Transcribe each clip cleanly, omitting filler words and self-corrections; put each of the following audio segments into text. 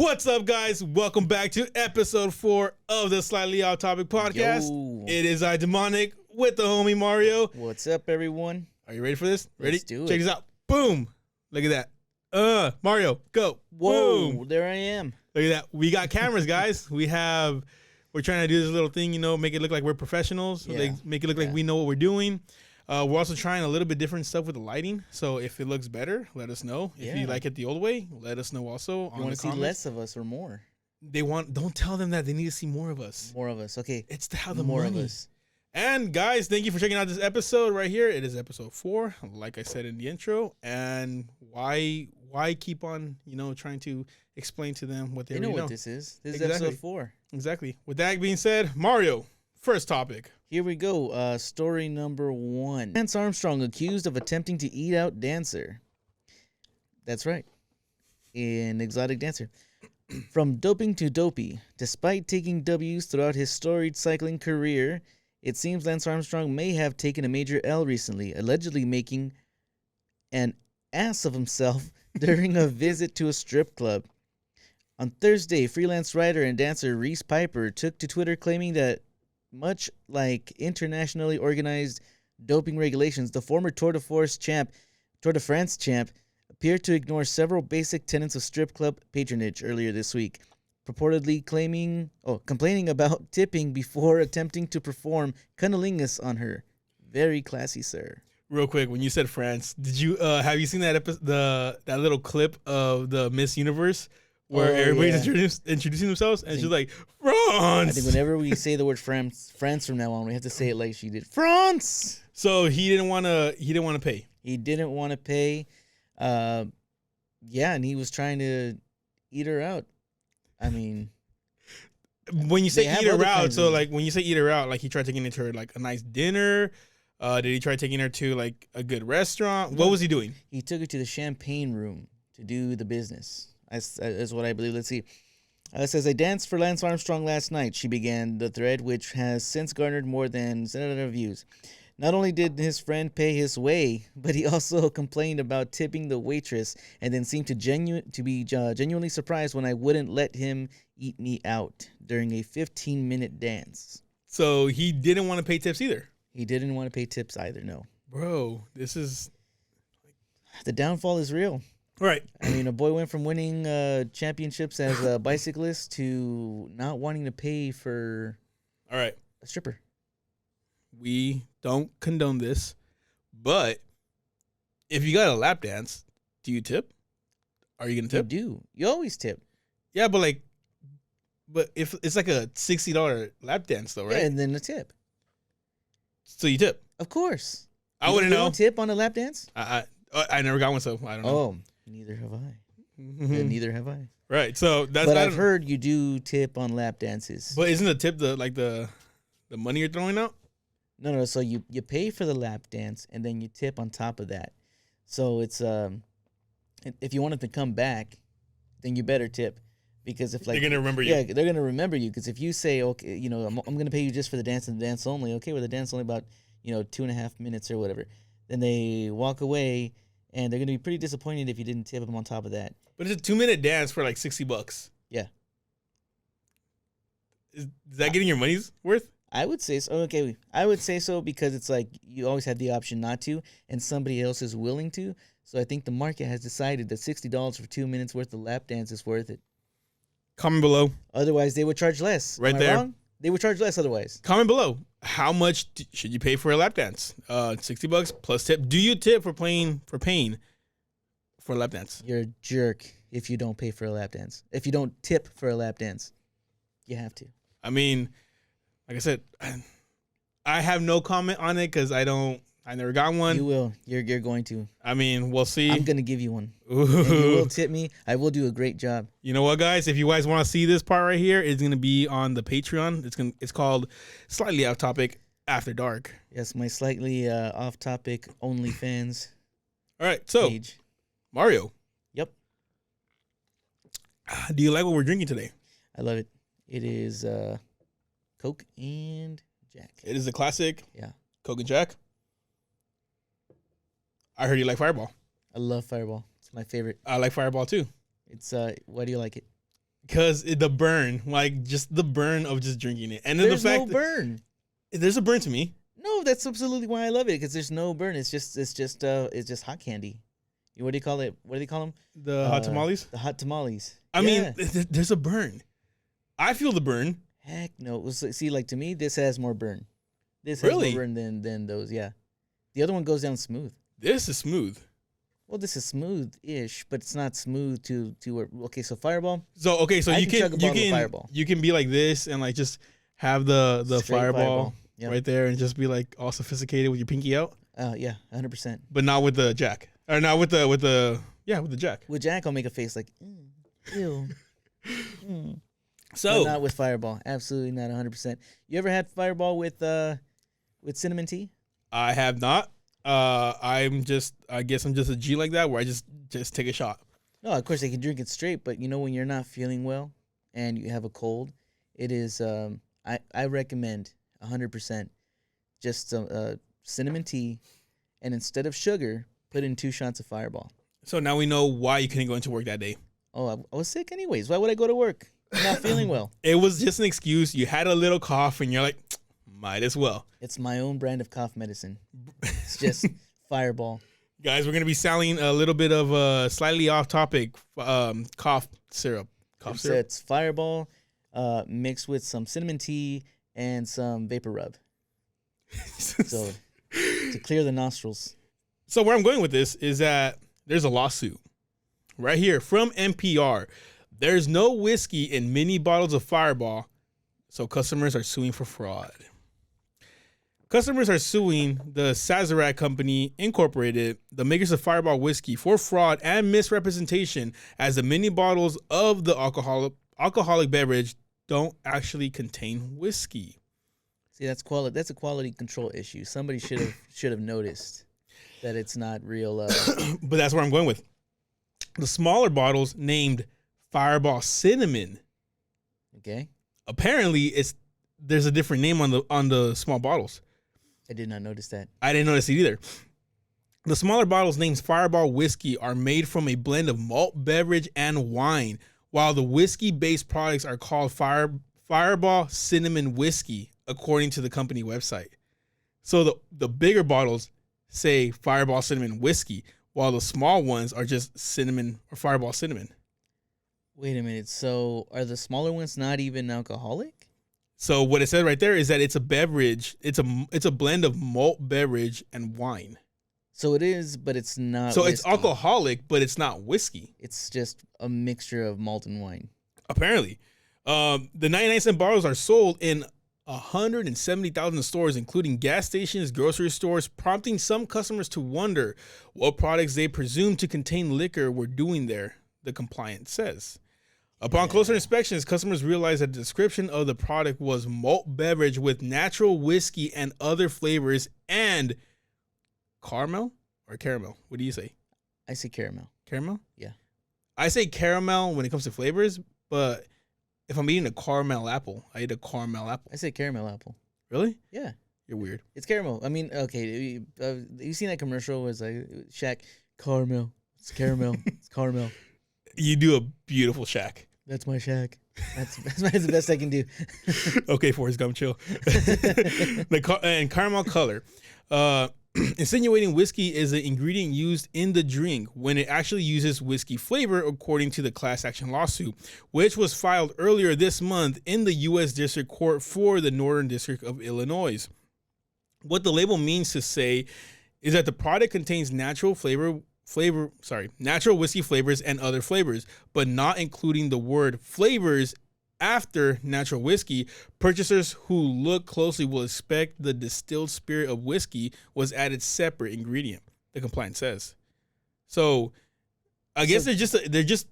What's up, guys? Welcome back to episode 4 of the Slightly Off Topic podcast. Yo. It is I, Demonic, with the homie Mario. What's up, everyone? Are you ready for this? Ready? Let's do it. Check this out. Boom. Look at that. Mario, go. Whoa, Boom. there I am. Look at that. We got cameras, guys. We're trying to do this little thing, make it look like we're professionals. Yeah. Make it look like we know what we're doing. We're also trying a little bit different stuff with the lighting. So if it looks better, let us know. If you like it the old way, let us know also. You want to see less of us or more? Don't tell them that. They need to see more of us. More of us. Okay. It's how the more money. of us. And guys, thank you for checking out this episode right here. It is episode 4, like I said in the intro. And why keep on, trying to explain to them what they already know. What this is. This is Exactly. episode 4. Exactly. With that being said, Mario, first topic. Here we go. Story number 1. Lance Armstrong accused of attempting to eat out dancer. That's right. An exotic dancer. From doping to dopey, despite taking W's throughout his storied cycling career, it seems Lance Armstrong may have taken a major L recently, allegedly making an ass of himself during a visit to a strip club. On Thursday, freelance writer and dancer Reese Piper took to Twitter claiming that much like internationally organized doping regulations, the former Tour de France champ, appeared to ignore several basic tenets of strip club patronage earlier this week, purportedly complaining about tipping before attempting to perform cunnilingus on her. Very classy, sir. Real quick, when you said France, did you have you seen that that little clip of the Miss Universe where everybody's introducing themselves and she's like, France? I think whenever we say the word France from now on, we have to say it like she did. France. So he didn't want to pay. He didn't want to pay. And he was trying to eat her out. I mean, when you say eat her out, so like when you say eat her out, like he tried taking her to like a nice dinner. Did he try taking her to like a good restaurant? What was he doing? He took her to the champagne room to do the business. That's what I believe. Let's see. It says, I danced for Lance Armstrong last night, she began the thread, which has since garnered more than 700 views. Not only did his friend pay his way, but he also complained about tipping the waitress and then seemed to be genuinely surprised when I wouldn't let him eat me out during a 15-minute dance. So he didn't want to pay tips either? He didn't want to pay tips either, no. Bro, this is... The downfall is real. Right. I mean, a boy went from winning championships as a bicyclist to not wanting to pay for a stripper. We don't condone this, but if you got a lap dance, do you tip? Are you going to tip? You do. You always tip. Yeah, but if it's like a $60 lap dance though, right? Yeah, and then a tip. So you tip? Of course. I wouldn't know. You don't tip on a lap dance? I never got one, so I don't know. Oh, neither have I. And neither have I. Right. So that's. But I've heard you do tip on lap dances. But isn't the tip the money you're throwing out? No. So you pay for the lap dance and then you tip on top of that. So it's if you want them to come back, then you better tip, because if they're gonna remember you. Yeah, they're gonna remember you, because if you say, okay, I'm gonna pay you just for the dance and the dance only. Okay, well, the dance only about 2.5 minutes or whatever. Then they walk away. And they're going to be pretty disappointed if you didn't tip them on top of that. But it's a 2-minute dance for like $60. Yeah. Is that getting your money's worth? I would say so. Okay, I would say so, because it's like you always have the option not to, and somebody else is willing to. So I think the market has decided that $60 for 2 minutes worth of lap dance is worth it. Comment below. Otherwise, they would charge less. Right Am I there. wrong? They would charge less otherwise. Comment below. How much should you pay for a lap dance? $60 plus tip. Do you tip for paying for a lap dance? You're a jerk if you don't pay for a lap dance. If you don't tip for a lap dance, you have to. I mean, like I said, I have no comment on it because I never got one. You will. You're going to. I mean, we'll see. I'm going to give you one. Ooh. And you will tip me. I will do a great job. You know what, guys? If you guys want to see this part right here, it's going to be on the Patreon. It's called Slightly Off Topic After Dark. Yes, my slightly off-topic OnlyFans All right, so page. Mario. Yep. Do you like what we're drinking today? I love it. It is Coke and Jack. It is a classic. Yeah. Coke and Jack. I heard you like Fireball. I love Fireball. It's my favorite. I like Fireball too. It's why do you like it? Because the burn, like just the burn of just drinking it, and then There's the fact no burn. there's a burn to me. No, that's absolutely why I love it, because there's no burn. It's just hot candy. What do you call it? What do they call them? The hot tamales. The hot tamales. I mean, there's a burn. I feel the burn. Heck no. See, like to me, this has more burn. This has Really? more burn than those. Yeah, the other one goes down smooth. This is smooth. Well, this is smooth-ish, but it's not smooth to where. Okay, so Fireball. So I can chug a bottle of Fireball. you can be like this and like just have the Straight fireball Yep. right there and just be like all sophisticated with your pinky out, Yeah, 100%. but not with the jack or not with the jack. With Jack, I'll make a face like, ew. So But not with Fireball. Absolutely not 100%. You ever had Fireball with cinnamon tea? I have not. I guess I'm just a G like that where I just take a shot. No, of course they can drink it straight, but you know when you're not feeling well and you have a cold, it is I recommend 100% just some cinnamon tea, and instead of sugar, put in 2 shots of Fireball. So now we know why you couldn't go into work that day. Oh, I was sick anyways. Why would I go to work? I'm not feeling well. It was just an excuse. You had a little cough and you're like, might as well. It's my own brand of cough medicine. It's just Fireball. Guys, we're going to be selling a little bit of slightly off topic cough syrup. Cough So syrup. it's Fireball mixed with some cinnamon tea and some vapor rub. So to clear the nostrils. So where I'm going with this is that there's a lawsuit right here from NPR. There's no whiskey in mini bottles of Fireball, so customers are suing for fraud. Customers are suing the Sazerac Company Incorporated, the makers of Fireball whiskey, for fraud and misrepresentation, as the mini bottles of the alcoholic beverage don't actually contain whiskey. See, that's quality. That's a quality control issue. Somebody should have noticed that it's not real. But that's where I'm going with. The smaller bottles named Fireball Cinnamon. Okay, Apparently, there's a different name on the small bottles. I did not notice that. I didn't notice it either. The smaller bottles named Fireball Whiskey are made from a blend of malt beverage and wine, while the whiskey-based products are called Fireball Cinnamon Whiskey, according to the company website. So the bigger bottles say Fireball Cinnamon Whiskey, while the small ones are just cinnamon or Fireball Cinnamon. Wait a minute. So are the smaller ones not even alcoholic? So what it said right there is that it's a beverage. It's a blend of malt beverage and wine. So it is, but it's not. So whiskey. it's alcoholic, but it's not whiskey. It's just a mixture of malt and wine. Apparently, the 99-cent bottles are sold in 170,000 stores, including gas stations, grocery stores, prompting some customers to wonder what products they presume to contain liquor were doing there, the compliance says. Upon closer inspections, customers realized that the description of the product was malt beverage with natural whiskey and other flavors and caramel or caramel. What do you say? I say caramel. Caramel? Yeah. I say caramel when it comes to flavors, but if I'm eating a caramel apple, I eat a caramel apple. I say caramel apple. Really? Yeah. You're weird. It's caramel. I mean, okay. You seen that commercial where it's like Shaq, caramel. It's caramel. It's caramel. You do a beautiful Shaq. That's my Shaq. That's the best I can do. Okay, Forrest Gump, chill. And caramel color. Insinuating whiskey is an ingredient used in the drink when it actually uses whiskey flavor, according to the class action lawsuit, which was filed earlier this month in the U.S. District Court for the Northern District of Illinois. What the label means to say is that the product contains natural whiskey flavors and other flavors, but not including the word flavors after natural whiskey. Purchasers who look closely will expect the distilled spirit of whiskey was added separate ingredient, the complaint says. So I guess they're just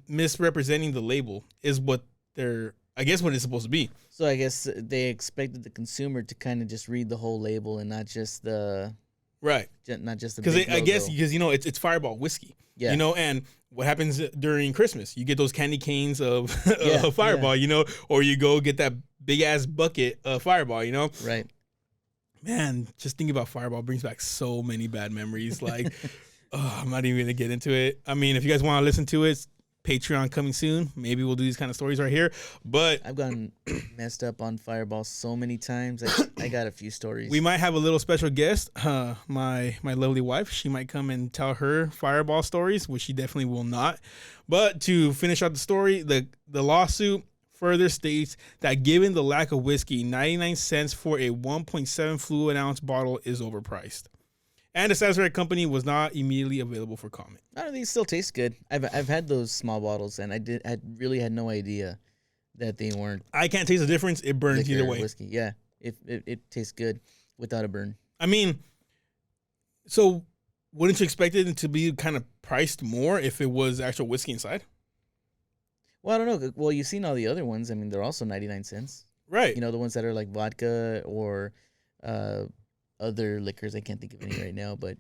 misrepresenting the label is what I guess what it's supposed to be. So I guess they expected the consumer to kind of just read the whole label and not just the right, not just the because big I guess logo. because it's Fireball whiskey. Yeah. And what happens during Christmas? You get those candy canes of, Yeah, of Fireball, or you go get that big ass bucket of Fireball, Right. Man, just thinking about Fireball brings back so many bad memories. Like, I'm not even gonna get into it. I mean, if you guys want to listen to it, Patreon coming soon. Maybe we'll do these kind of stories right here. But I've gotten messed up on Fireball so many times. I got a few stories. we might have a little special guest. My lovely wife. She might come and tell her Fireball stories, which she definitely will not. But to finish out the story, the lawsuit further states that given the lack of whiskey, 99 cents for a 1.7 fluid ounce bottle is overpriced. And the Sazerac company was not immediately available for comment. I don't think it still tastes good. I've had those small bottles, and I really had no idea that they weren't. I can't taste the difference. It burns liquor either or way. whiskey. Yeah, it tastes good without a burn. I mean, so wouldn't you expect it to be kind of priced more if it was actual whiskey inside? Well, I don't know. Well, you've seen all the other ones. I mean, they're also 99 cents. Right. You know, the ones that are like vodka or other liquors. I can't think of any right now, but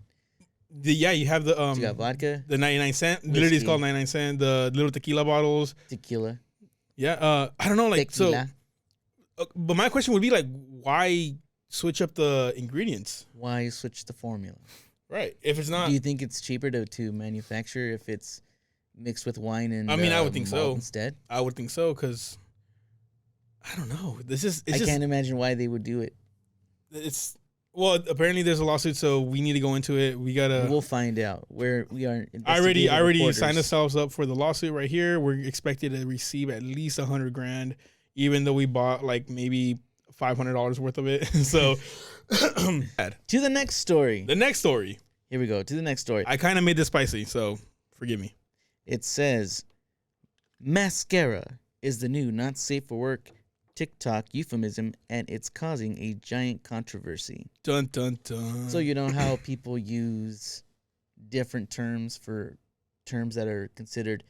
you have the you got vodka, the 99 cent. Literally, it's whiskey. called 99 cent. The little tequila bottles. tequila, Yeah. I don't know. Like tequila. but my question would be like, why switch up the ingredients? Why switch the formula? Right. If it's not, Do you think it's cheaper to manufacture if it's mixed with wine and I mean, I would think malt so. instead? I would think so because I don't know. I can't imagine why they would do it. It's well, apparently there's a lawsuit, so we need to go into it. We gotta. We'll find out where we are. I already investigative signed reporters. ourselves up for the lawsuit right here. We're expected to receive at least $100,000, even though we bought like maybe $500 worth of it. So, To the next story. the next story, Here we go. To the next story. I kind of made this spicy, so forgive me. It says, mascara is the new not safe for work TikTok euphemism, and it's causing a giant controversy. Dun dun dun. So you know how people use different terms for terms that are considered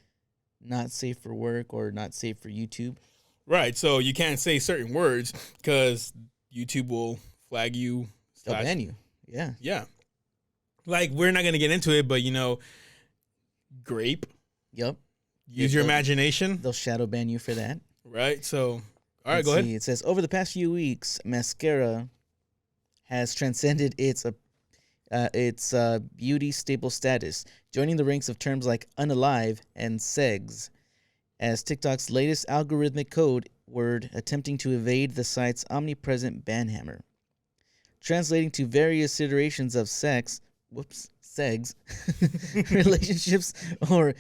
not safe for work or not safe for YouTube? Right, so you can't say certain words because YouTube will flag you. They'll ban you. Yeah. Yeah. Like, we're not going to get into it, but, grape. Yep. Use your imagination. They'll shadow ban you for that. Right, so, all right, Let's go ahead. see. It says, over the past few weeks, mascara has transcended its beauty staple status, joining the ranks of terms like unalive and segs as TikTok's latest algorithmic code word attempting to evade the site's omnipresent ban hammer. Translating to various iterations of segs, relationships, or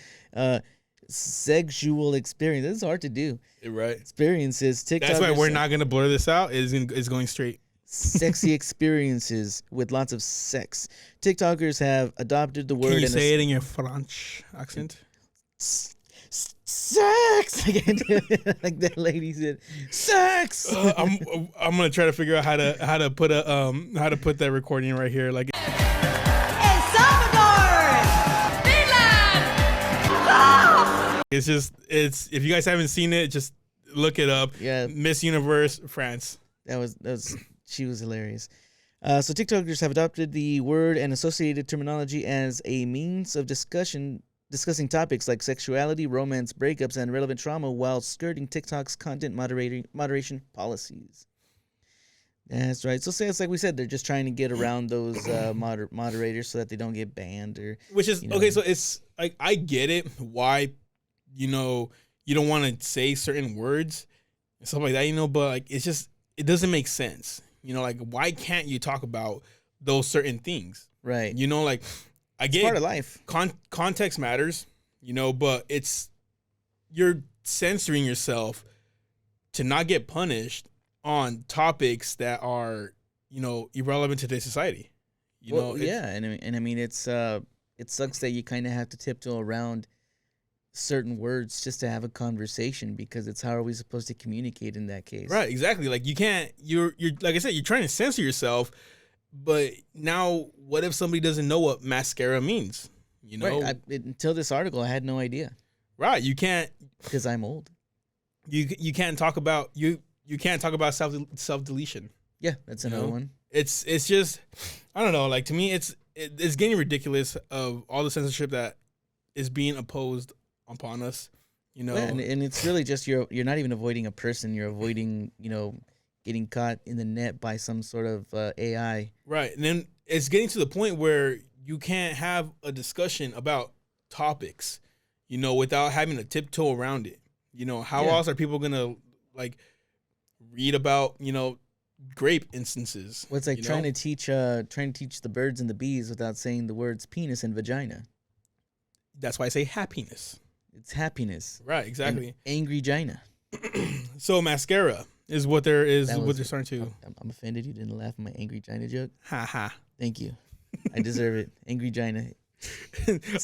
sexual experience. This is hard to do. Right. Experiences. TikTok. That's why we're not going to blur this out. It's going straight. Sexy experiences with lots of sex. TikTokers have adopted the word. Can you and say it in your French accent? Sex. I can't do it like that lady said. Sex. I'm gonna try to figure out how to put that recording right here. Like, El Salvador! Finland! it's if you guys haven't seen it, just look it up. Yeah. Miss Universe France. That was she was hilarious. So TikTokers have adopted the word and associated terminology as a means of discussing topics like sexuality, romance, breakups, and relevant trauma while skirting TikTok's content moderation policies. That's right. So it's like we said, they're just trying to get around those moderators so that they don't get banned or. Which is okay. So it's like, I get it. Why, you don't want to say certain words and stuff like that. But like, it doesn't make sense. Like, why can't you talk about those certain things? Right. Like, I get Part of life. Context matters, but you're censoring yourself to not get punished on topics that are, irrelevant to today's society. Yeah, and I mean it sucks that you kind of have to tiptoe around certain words just to have a conversation, because it's how are we supposed to communicate in that case? Right, exactly. Like, you can't. You're like I said, you're trying to censor yourself. But now, what if somebody doesn't know what mascara means? Right. Until this article, I had no idea. Right. You can't, because I'm old. You can't talk about you can't talk about self deletion. Yeah, that's another one. It's just, I don't know. Like, to me, it's getting ridiculous of all the censorship that is being imposed upon us. Yeah, and it's really just you're not even avoiding a person. You're avoiding getting caught in the net by some sort of AI. Right. And then it's getting to the point where you can't have a discussion about topics. you know, without having to tiptoe around it. You know, how Yeah. else are people gonna like read about, you know, grape instances? Well, it's like you trying know? to teach the birds and the bees without saying the words penis and vagina. That's why I say happiness. It's happiness. Right, exactly. And angry gina. So mascara is what there is That what was- they're starting to. I'm offended you didn't laugh at my angry gina joke. Ha ha. Thank you. I deserve it. Angry gina.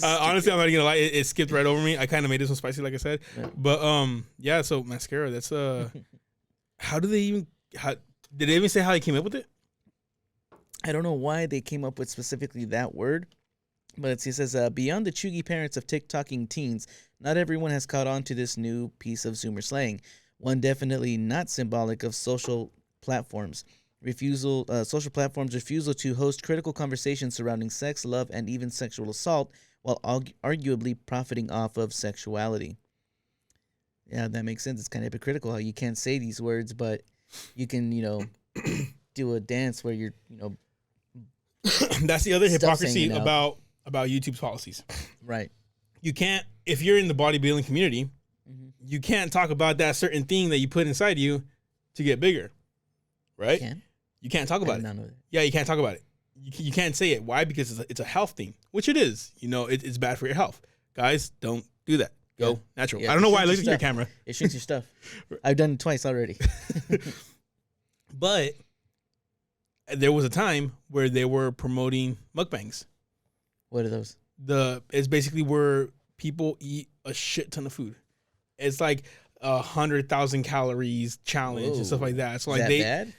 Honestly, I'm not gonna lie. It skipped right over me. I kind of made this one spicy, like I said. Yeah. But yeah. So mascara. That's how do they even? How did they even say how they came up with it? I don't know why they came up with specifically that word, but it says, beyond the chuggy parents of TikToking teens, not everyone has caught on to this new piece of Zoomer slang. One definitely not symbolic of social platforms. Social platforms' refusal to host critical conversations surrounding sex, love, and even sexual assault, while arguably profiting off of sexuality. Yeah, that makes sense. It's kind of hypocritical how you can't say these words, but you can, do a dance where you're, That's the other Stuff's hypocrisy hanging out. about YouTube's policies. right. You can't, if you're in the bodybuilding community, Mm-hmm. you can't talk about that certain thing that you put inside you to get bigger, right? Can? You can't talk I about did it. not know that. Yeah, you can't talk about it. You can't say it. Why? Because it's a health thing, which it is. You know, it's bad for your health. Guys, don't do that. Go Yeah. natural. Yeah, I don't know why I shoot looked your at your stuff. camera, It shrinks your stuff. I've done it twice already. but there was a time where they were promoting mukbangs. What are those? It's basically where people eat a shit ton of food. It's like 100,000 calories challenge and stuff Whoa. like that. So Is like that bad?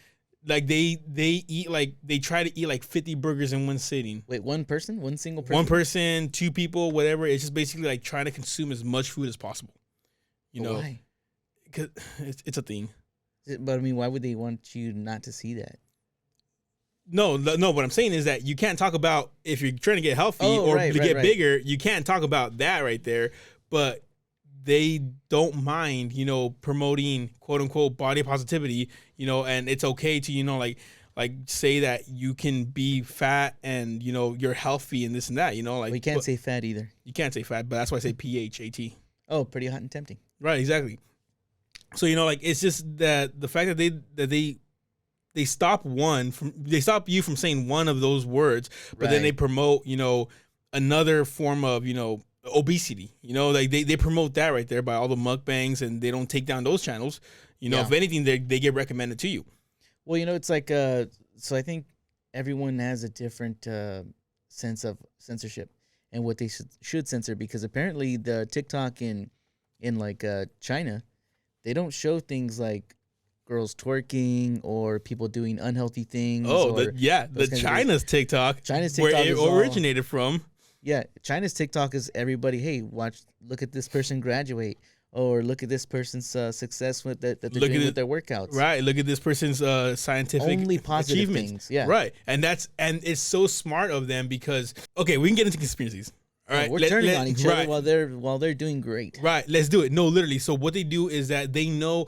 they eat they try to eat like 50 burgers in one sitting. Wait, one person? One single person? One person, two people, whatever. It's just basically like trying to consume as much food as possible. You know, Why? because it's a thing. But I mean, why would they want you not to see that? No. What I'm saying is that you can't talk about if you're trying to get healthy Oh, or right, to right, get right. bigger. You can't talk about that right there. But they don't mind, promoting quote unquote body positivity. And it's okay to like say that you can be fat and you're healthy and this and that. Like We can't but say fat either. you can't say fat, but that's why I say PHAT. Oh, pretty hot and tempting. Right, exactly. So like it's just that the fact that they stop you from saying one of those words, but then they Right. promote another form of obesity. Like they promote that right there by all the mukbangs, and they don't take down those channels. Yeah. If anything, they get recommended to you. Well, it's like, so I think everyone has a different sense of censorship and what they should censor, because apparently the TikTok in like China, they don't show things like girls twerking or people doing unhealthy things. Oh, or the those kinds of China's TikTok, China's where TikTok it is all- originated from. Yeah, China's TikTok is everybody. Hey, look at this person graduate, or look at this person's success with that they're Look doing at with their workouts. Right. Look at this person's scientific Only positive achievements. things. Yeah, Right. And it's so smart of them because we can get into conspiracies. All right. We're turning on each right, other while they're doing great. Right. Let's do it. No, literally. So what they do is that they know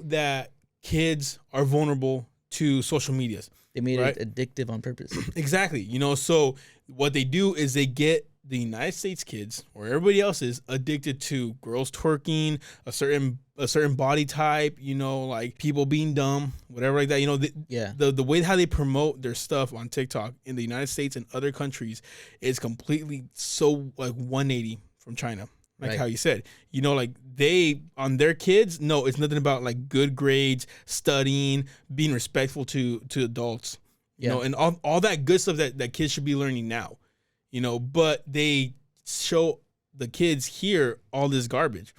that kids are vulnerable to social medias. They made Right. it addictive on purpose. Exactly. So what they do is they get the United States kids or everybody else is addicted to girls twerking, a certain body type, like people being dumb, whatever like that. Yeah. The way how they promote their stuff on TikTok in the United States and other countries is completely so like 180 from China. Like Right. how you said, like they on their kids, no, it's nothing about like good grades, studying, being respectful to adults, Yeah. and all that good stuff that kids should be learning now, but they show the kids here all this garbage,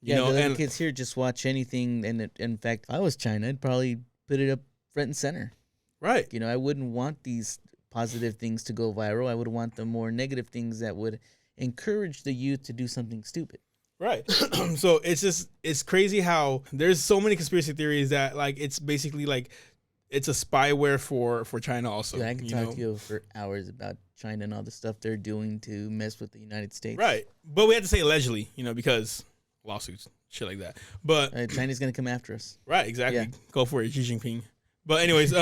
Yeah, the and other kids here just watch anything, and in fact, if I was China, I'd probably put it up front and center. right. I wouldn't want these positive things to go viral. I would want the more negative things that would encourage the youth to do something stupid. Right. So it's crazy how there's so many conspiracy theories that like it's basically like it's a spyware for China also. Dude, I can talk to you for hours about China and all the stuff they're doing to mess with the United States. Right. But we have to say allegedly, because lawsuits, shit like that. But China's gonna come after us. right, exactly. Yeah. Go for it, Xi Jinping. But anyways,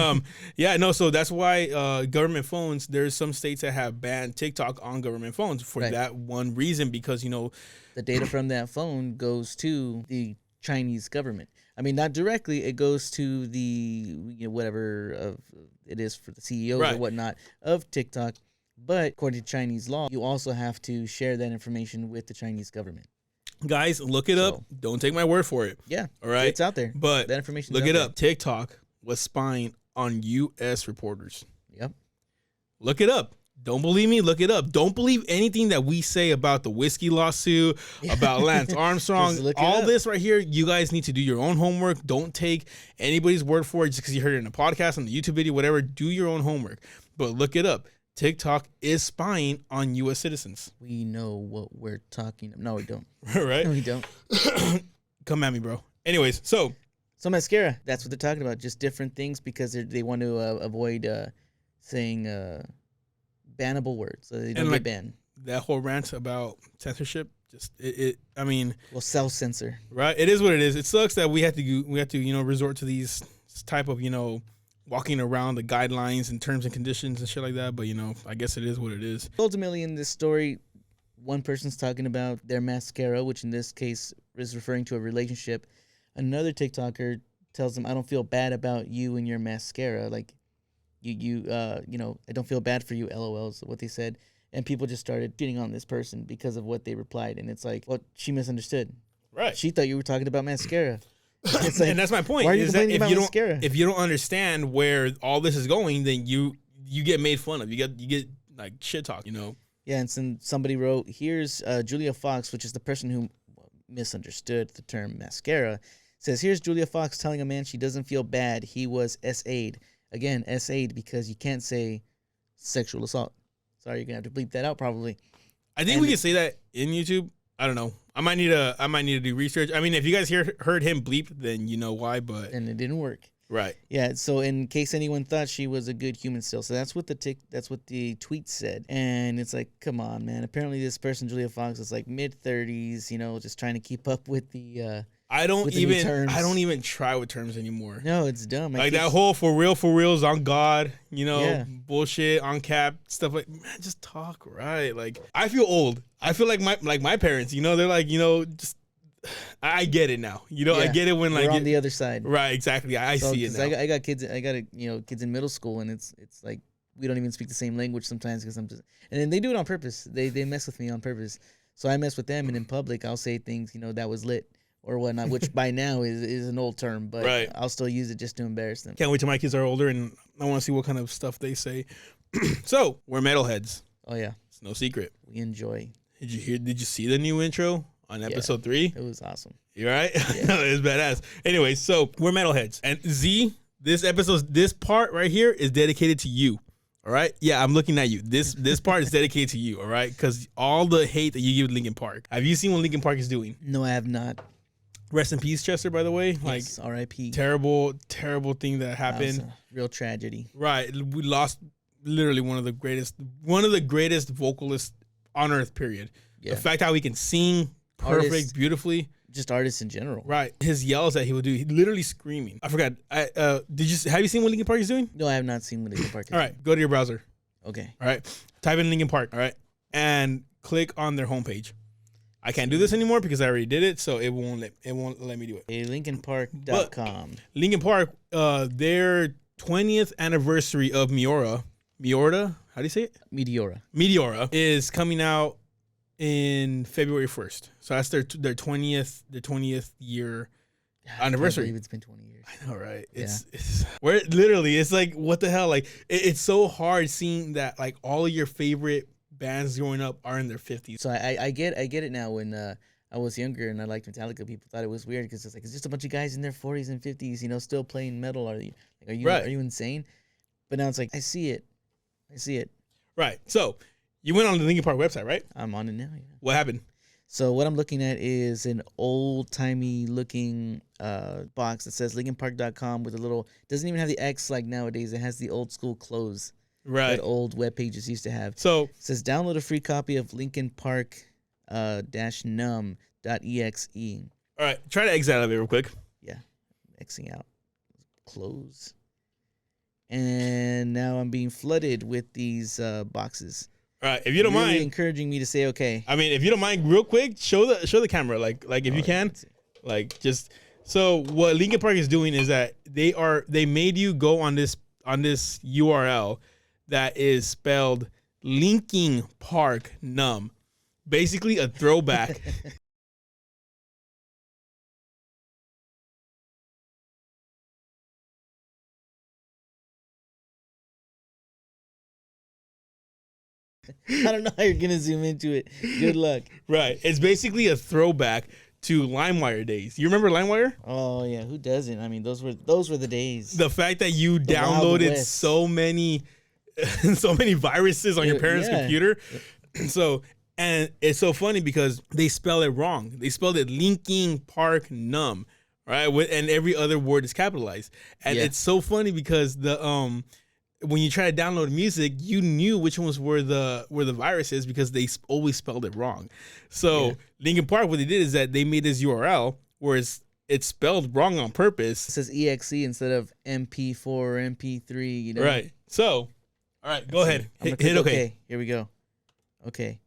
yeah, no. So that's why government phones. There's some states that have banned TikTok on government phones for Right. that one reason, because The data from that phone goes to the Chinese government. I mean, not directly. It goes to the whatever of it is for the CEOs Right. or whatnot of TikTok. But according to Chinese law, you also have to share that information with the Chinese government. guys, look it up. So- Don't take my word for it. Yeah, All right, it's out there. but That information. look it up. TikTok was spying on U.S. reporters. Yep. Look it up. Don't believe me? Look it up. Don't believe anything that we say about the whiskey lawsuit, about Lance Armstrong. Just look it All up. this right here, you guys need to do your own homework. Don't take anybody's word for it just because you heard it in a podcast, on the YouTube video, whatever. Do your own homework. But look it up. TikTok is spying on U.S. citizens. We know what we're talking. No, we don't. Right? No, we don't. Come at me, bro. Anyways, so So mascara. That's what they're talking about. Just different things because they want to avoid saying bannable words, so they don't And, get like, banned. that whole rant about censorship, just I mean, Well, self censor. right? It is what it is. It sucks that we have to resort to these type of walking around the guidelines and terms and conditions and shit like that. But I guess it is what it is. Ultimately, in this story, one person's talking about their mascara, which in this case is referring to a relationship. Another TikToker tells them, "I don't feel bad about you and your mascara. Like, I don't feel bad for you." LOL is what they said, and people just started shitting on this person because of what they replied. And it's like, well, she misunderstood. Right. She thought you were talking about mascara. It's like, And that's my point. why are you is that complaining about mascara? if you don't understand where all this is going, then you get made fun of. You get like shit talk. Yeah, and somebody wrote, here's Julia Fox, which is the person who misunderstood the term mascara, says, here's Julia Fox telling a man she doesn't feel bad. He was SA'd. Again, SA'd because you can't say sexual assault. Sorry, you're going to have to bleep that out probably. I think we can say that in YouTube. I don't know. I might need to do research. I mean, if you guys heard him bleep, then you know why. But And it didn't work. right. Yeah, so in case anyone thought she was a good human still. So that's what the tweet said. And it's like, come on, man. Apparently this person, Julia Fox, is like mid-30s, just trying to keep up with the I don't with the new terms. even try with terms anymore. No, it's dumb. Like that whole for reals on God, Yeah. bullshit on cap stuff. Like, man, just talk right. Like, I feel old. I feel like my parents. They're like, just I get it now. I Yeah. get it when like we're on the other side. right, exactly. I So, see it 'cause now. I got kids. I got kids in middle school, and it's like we don't even speak the same language sometimes because I'm just. And then they do it on purpose. They mess with me on purpose. So I mess with them, and in public I'll say things that was lit or whatnot, which by now is an old term, but Right. I'll still use it just to embarrass them. Can't wait till my kids are older and I want to see what kind of stuff they say. So we're metalheads. Oh yeah, It's no secret. we enjoy. Did you see the new intro on episode 3? It was awesome. You right? Yeah. It's badass. Anyway, so we're metalheads. And Z, this part right here is dedicated to you. All right? Yeah, I'm looking at you. This part is dedicated to you, all right? Because all the hate that you give Linkin Park. Have you seen what Linkin Park is doing? No, I have not. Rest in peace, Chester, by the way. Like, Yes, R.I.P. terrible thing that That was happened. a real tragedy. Right. We lost literally one of the greatest vocalists on earth, period. Yeah. The fact how he can sing perfect, Artist. beautifully. Just artists in general. Right. His yells that he would do, he literally screaming. I forgot. Have you seen what Linkin Park is doing? No, I have not seen what Linkin Park is. All right. Go to your browser. Okay. All right. Type in Linkin Park. All right. And click on their homepage. I can't do this anymore because I already did it, so it won't let me do it. Hey, LinkinPark.com. Linkin Park, their 20th anniversary of Meteora, how do you say it? Meteora is coming out in February 1st. So that's their 20th year anniversary. I can't believe it's been 20 years. I know, right? It's like, what the hell? Like, it's so hard seeing that like all of your favorite bands growing up are in their 50s. So I get it now. When I was younger and I liked Metallica, people thought it was weird because it's just a bunch of guys in their 40s and 50s, still playing metal. Are you insane? But now it's like I see it. Right. So you went on the Linkin Park website, right? I'm on it now. Yeah. What happened? So what I'm looking at is an old-timey looking box that says LinkinPark.com with a little, doesn't even have the X like nowadays. It has the old school close Right. that old web pages used to have. So It says download a free copy of Linkin Park -num.exe. all right, try to exit out of it real quick. Yeah, Xing out. Close. and now I'm being flooded with these boxes. All right, if you don't Really mind, encouraging me to say okay. I mean, if you don't mind, real quick, show the camera, like if you can, like just. So what Linkin Park is doing is that they made you go on this URL that is spelled Linkin Park Numb, basically a throwback. I don't know how you're gonna zoom into it. Good luck. Right, it's basically a throwback to LimeWire days. You remember LimeWire? Oh yeah, who doesn't? I mean, those were the days. The fact that you Wild downloaded West. so many viruses on your parents' Yeah. computer. So, and it's so funny because they spell it wrong. They spelled it Linkin Park Numb, right? And every other word is capitalized. And Yeah. it's so funny because when you try to download music, you knew which ones were the viruses because they always spelled it wrong. So Yeah. Linkin Park, what they did is that they made this URL where it's spelled wrong on It purpose. says exe instead of MP4 or MP3. You know. Right. So, all right, go ahead. I'm gonna Hit click okay. Here we go. Okay.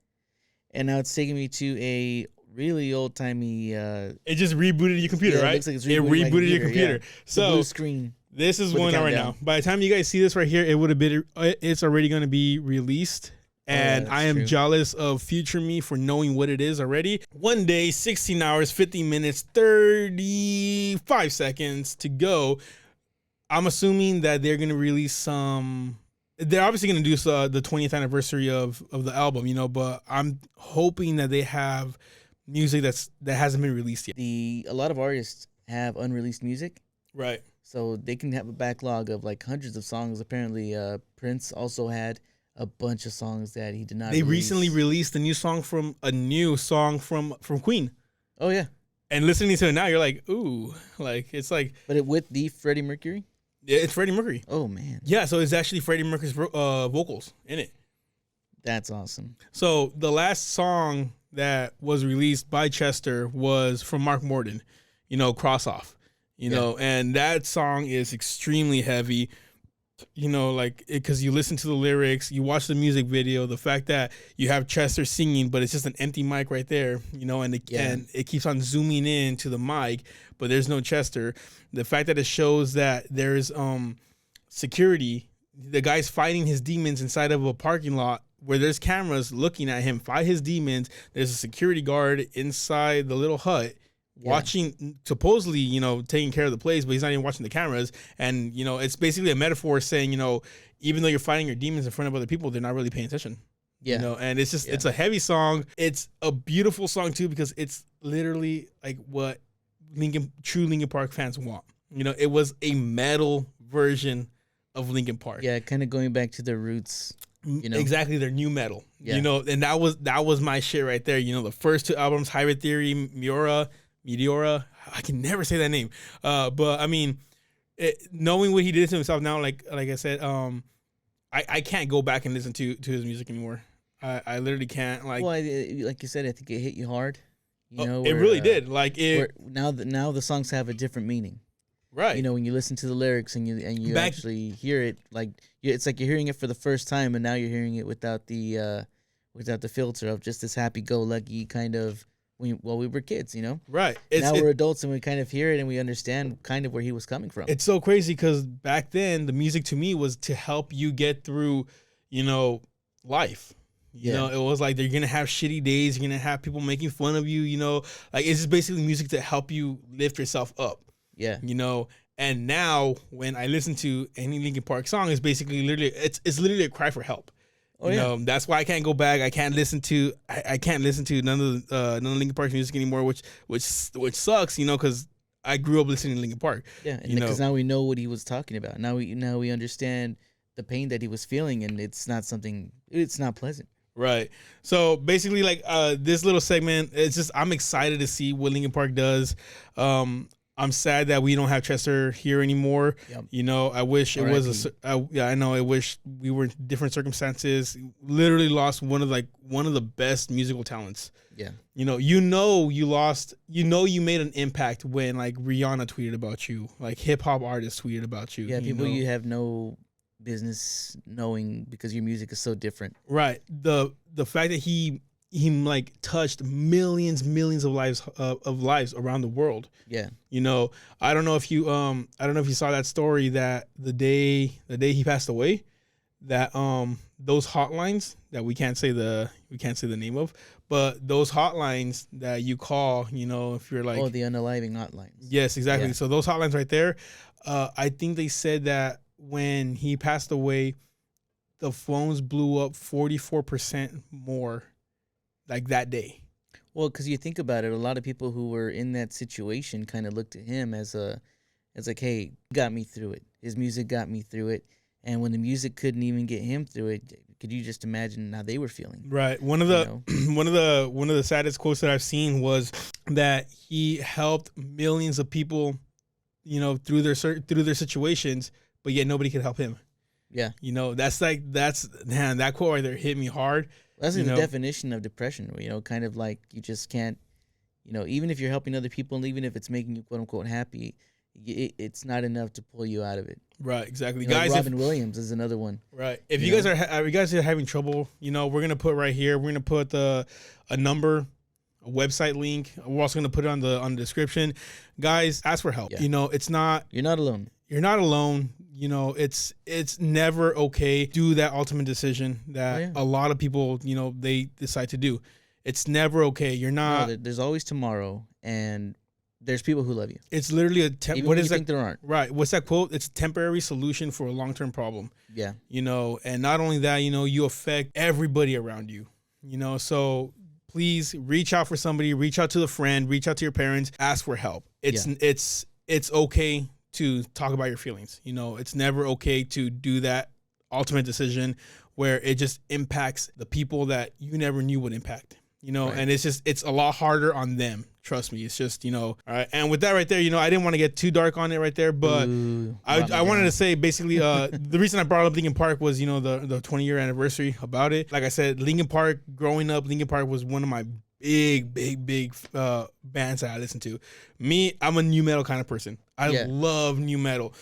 And now it's taking me to a really old timey. It just rebooted your computer, Yeah, it right? looks like it's it rebooting my rebooted your computer, computer. yeah. So blue screen. this is with the one out right now. countdown. By the time you guys see this right here, it would have been. It's already going to be released. And that's I am true. jealous of future me for knowing what it is already. 1 day, 16 hours, 50 minutes, 35 seconds to go. I'm assuming that they're going to release some. They're obviously going to do the 20th anniversary of the album, but I'm hoping that they have music that hasn't been released yet. A lot of artists have unreleased music, Right. so they can have a backlog of like hundreds of songs. Apparently, Prince also had a bunch of songs that he did not. They release. recently released a new song from Queen. Oh yeah, And listening to it now, you're like, ooh, like it's like but with the Freddie Mercury. yeah, it's Freddie Mercury. Oh man, Yeah, so it's actually Freddie Mercury's vocals in it. that's awesome. So the last song that was released by Chester was from Mark Morden, Cross Off, and that song is extremely heavy, because you listen to the lyrics, you watch the music video, the fact that you have Chester singing, but it's just an empty mic right there, and it keeps on zooming in to the mic, but there's no Chester. The fact that it shows that there's security, the guy's fighting his demons inside of a parking lot where there's cameras looking at him fight his demons. There's a security guard inside the little hut watching, supposedly, taking care of the place, but he's not even watching the cameras. And, it's basically a metaphor saying, even though you're fighting your demons in front of other people, they're not really paying attention. Yeah, And it's just, it's a heavy song. It's a beautiful song too, because it's literally like what true Linkin Park fans want. It was a metal version of Linkin Park. yeah, kind of going back to their roots. Exactly, they're new metal. Yeah. And that was my shit right there. The first two albums, Hybrid Theory, Meteora. I can never say that name. But I mean, knowing what he did to himself now, like I said, I can't go back and listen to his music anymore. I literally can't. Like, Well, like you said, I think it hit you hard. it really did. Like it. Now the songs have a different meaning. Right. When you listen to the lyrics and you actually hear it, like it's like you're hearing it for the first time, and now you're hearing it without the filter of just this happy-go-lucky kind of we were kids, Right. Now we're adults and we kind of hear it and we understand kind of where he was coming from. It's so crazy because back then the music to me was to help you get through, life. It was like you're gonna have shitty days, you're gonna have people making fun of you, like it's just basically music to help you lift yourself up. Yeah. And now when I listen to any Linkin Park song, it's basically it's literally a cry for help. That's why I can't go back. I can't listen to none of Linkin Park's music anymore, which sucks, because I grew up listening to Linkin Park. Yeah, and because now we know what he was talking about. Now we understand the pain that he was feeling, and it's not pleasant. Right. So basically, like this little segment, it's just I'm excited to see what Linkin Park does. I'm sad that we don't have Chester here anymore. Yep. I wish it was I know. I wish we were in different circumstances. Literally lost one of the best musical talents. Yeah. You lost. You made an impact when like Rihanna tweeted about you, like hip hop artists tweeted about you. Yeah, people you have no business knowing because your music is so different. Right. The fact that he like touched millions of lives around the world. Yeah. You know, I don't know if you saw that story that the day he passed away, that those hotlines that we can't say the name of, but those hotlines that you call, you know, if you're like, Oh, the unaliving hotlines. yes, exactly. Yeah. So those hotlines right there, I think they said that when he passed away, the phones blew up 44% more, like that day. Well, because you think about it, a lot of people who were in that situation kind of looked at him as like, hey, he got me through it. His music got me through it. And when the music couldn't even get him through it, could you just imagine how they were feeling? Right. One of the one of the saddest quotes that I've seen was that he helped millions of people, you know, through their situations, but yet nobody could help him. Yeah. You know, man, that quote right there hit me hard. That's You the know? definition of depression, you know, kind of like you just can't, you know, even if you're helping other people and even if it's making you quote unquote happy, it's not enough to pull you out of it. Right, exactly. You know, Guys, Robin Williams is another one. right. If you you guys are having trouble, you know, we're going to put right here, we're going to put a number, a website link. We're also going to put it on the description. Guys, ask for help. Yeah. You know, You're not alone. you're not alone. You know, it's never okay to do that ultimate decision that a lot of people, you know, they decide to do. It's never okay. You're not. No, there's always tomorrow, and there's people who love you. It's literally Even what when is you that? think there aren't. Right. What's that quote? It's a temporary solution for a long-term problem. Yeah. You know, and not only that, you know, you affect everybody around you. You know, so please reach out for somebody, reach out to the friend, reach out to your parents, ask for help. It's okay to talk about your feelings. You know, it's never okay to do that ultimate decision where it just impacts the people that you never knew would impact. You know, Right. and it's a lot harder on them. Trust me. It's just, you know, all right. And with that right there, you know, I didn't want to get too dark on it right there, but Ooh, I wanted to say basically the reason I brought up Linkin Park was, you know, the 20-year anniversary about it. Like I said, Linkin Park, growing up, Linkin Park was one of my big bands that I listened to. Me, I'm a new metal kind of person. I love new metal.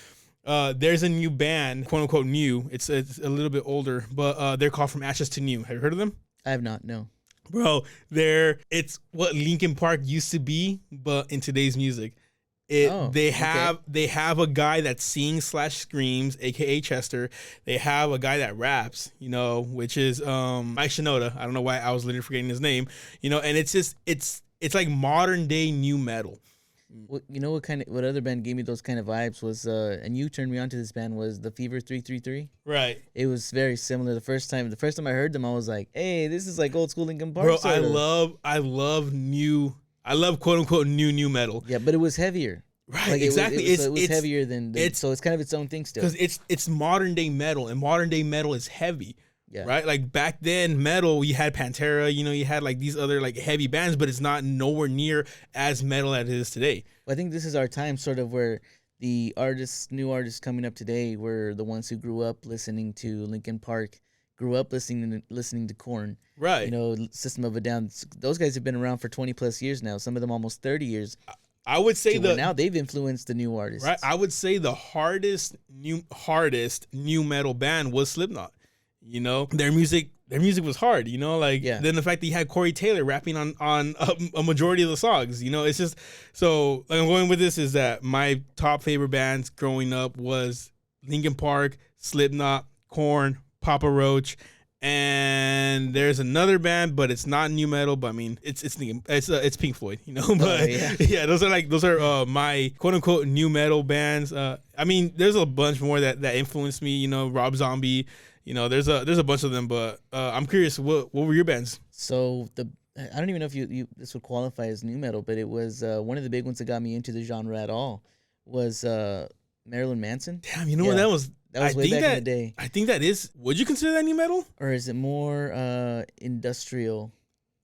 There's a new band, quote unquote new. It's a little bit older, but they're called From Ashes to New. Have you heard of them? I have not. No. Bro, it's what Linkin Park used to be, but in today's music. They have a guy that sings / screams, aka Chester. They have a guy that raps, you know, which is Mike Shinoda. I don't know why I was literally forgetting his name, you know, and it's just it's like modern day new metal. You know what other band gave me those kind of vibes was and you turned me on to this band was the Fever 333. Right. It was very similar. The first time I heard them, I was like, hey, this is like old school Linkin Park. Bro, sort of. I love quote unquote new metal. Yeah, but it was heavier. Right, Like exactly. It was heavier than so it's kind of its own thing still. Because it's modern day metal, and modern day metal is heavy. Yeah. Right? Like back then, metal, you had Pantera, you know, you had like these other like heavy bands, but it's not nowhere near as metal as it is today. I think this is our time sort of where the new artists coming up today were the ones who grew up listening to Linkin Park, grew up listening to Korn. Right. You know, System of a Down. Those guys have been around for 20 plus years now, some of them almost 30 years. I would say now they've influenced the new artists. Right. I would say the hardest new metal band was Slipknot. You know, their music was hard, you know, like then the fact that you had Corey Taylor rapping on a majority of the songs, you know, it's just so like I'm going with this is that my top favorite bands growing up was Linkin Park, Slipknot, Korn, Papa Roach, and there's another band, but it's not new metal, but I mean it's Pink Floyd, you know, but those are my quote unquote new metal bands. I mean there's a bunch more that influenced me, you know, Rob Zombie. You know, there's a bunch of them, but I'm curious, what were your bands? So I don't even know if you this would qualify as new metal, but it was one of the big ones that got me into the genre at all was Marilyn Manson. Damn, you know what that was? That was way back in the day. I think that is. Would you consider that new metal? Or is it more industrial?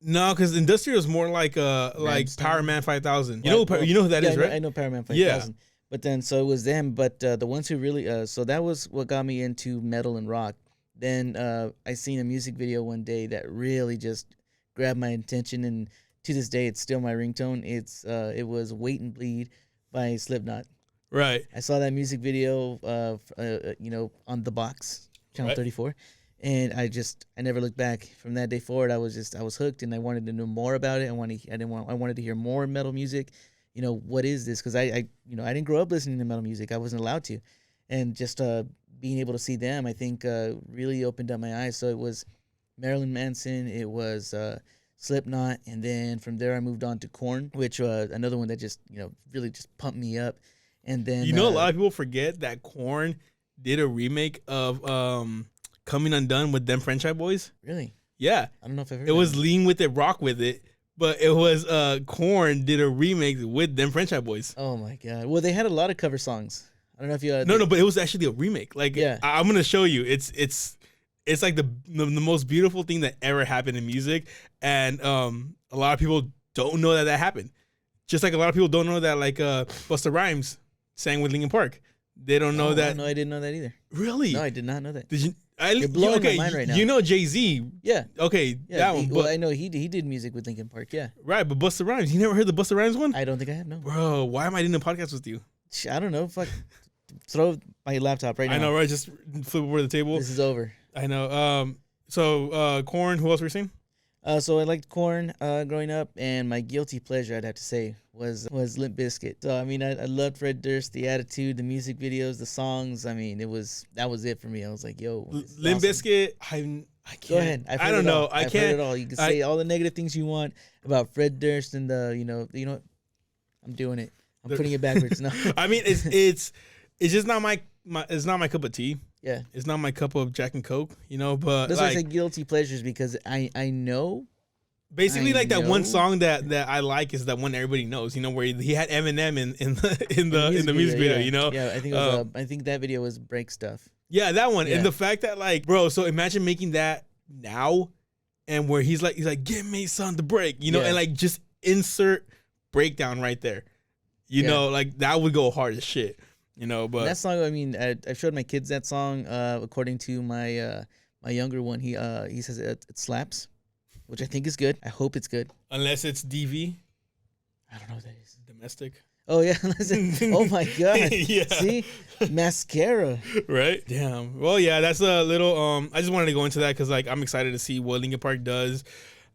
No, because industrial is more like Power Man 5000. You know who that is, right? I know Power Man 5000. Yeah. But then so it was them, but the ones who really so that was what got me into metal and rock. Then I seen a music video one day that really just grabbed my attention, and to this day it's still my ringtone. It was "Wait and Bleed" by Slipknot. Right. I saw that music video, on the box, channel Right. 34, and I never looked back. From that day forward, I was hooked, and I wanted to know more about it. I wanted to hear more metal music. What is this? Because I didn't grow up listening to metal music. I wasn't allowed to, and just being able to see them, I think, really opened up my eyes. So it was Marilyn Manson, it was Slipknot, and then from there I moved on to Korn, which another one that just really just pumped me up. And then A lot of people forget that Korn did a remake of Coming Undone with them French Eye Boys. Really, Yeah, I don't know if I've heard. it was Lean With It, Rock With It, but it was Korn did a remake with them French Eye Boys. Oh my god! Well, they had a lot of cover songs. I don't know if you. No, but it was actually a remake. Like, Yeah. I'm gonna show you. It's like the most beautiful thing that ever happened in music, and a lot of people don't know that happened. Just like a lot of people don't know that Busta Rhymes sang with Linkin Park. They don't know that. No, I didn't know that either. Really? No, I did not know that. Did you? You're blowing my mind right now. You know Jay-Z. Yeah, Okay, yeah. that one. Well, But, I know he did music with Linkin Park. Yeah, right, but Busta Rhymes. You never heard the Busta Rhymes one? I don't think I have. No, Bro, why am I doing a podcast with you? I don't know. Fuck, throw my laptop right now. I know, right? Just flip over the table. This is over. I know. So Korn. Who else were you saying? So I liked Korn growing up, and my guilty pleasure, I'd have to say, was Limp Bizkit. So I mean, I loved Fred Durst, the attitude, the music videos, the songs. I mean, that was it for me. I was like, yo, Limp awesome. Bizkit. I can't. Go ahead. I don't know. I I've can't. heard it all. You can say all the negative things you want about Fred Durst and what? I'm doing it. I'm putting it backwards. No. I mean, it's just not my it's not my cup of tea. Yeah. It's not my cup of Jack and Coke. But That's why I say guilty pleasures, because I know. basically, I that one know. song that I like is that one everybody knows. Where he had Eminem in the music video. Yeah. Yeah, I think it was. I think that video was Break Stuff. Yeah, that one. Yeah. And the fact that bro, so imagine making that now, and where he's like, give me something to break, Yeah. and just insert breakdown right there. That would go hard as shit. But That song, I mean, I showed my kids that song. According to my younger one, he says it slaps, which I think is good. I hope it's good. unless it's DV, I don't know what that is. domestic, Oh yeah, oh my god. Yeah. See, mascara. right? Damn. Well, yeah, that's a little. I just wanted to go into that because I'm excited to see what Linkin Park does,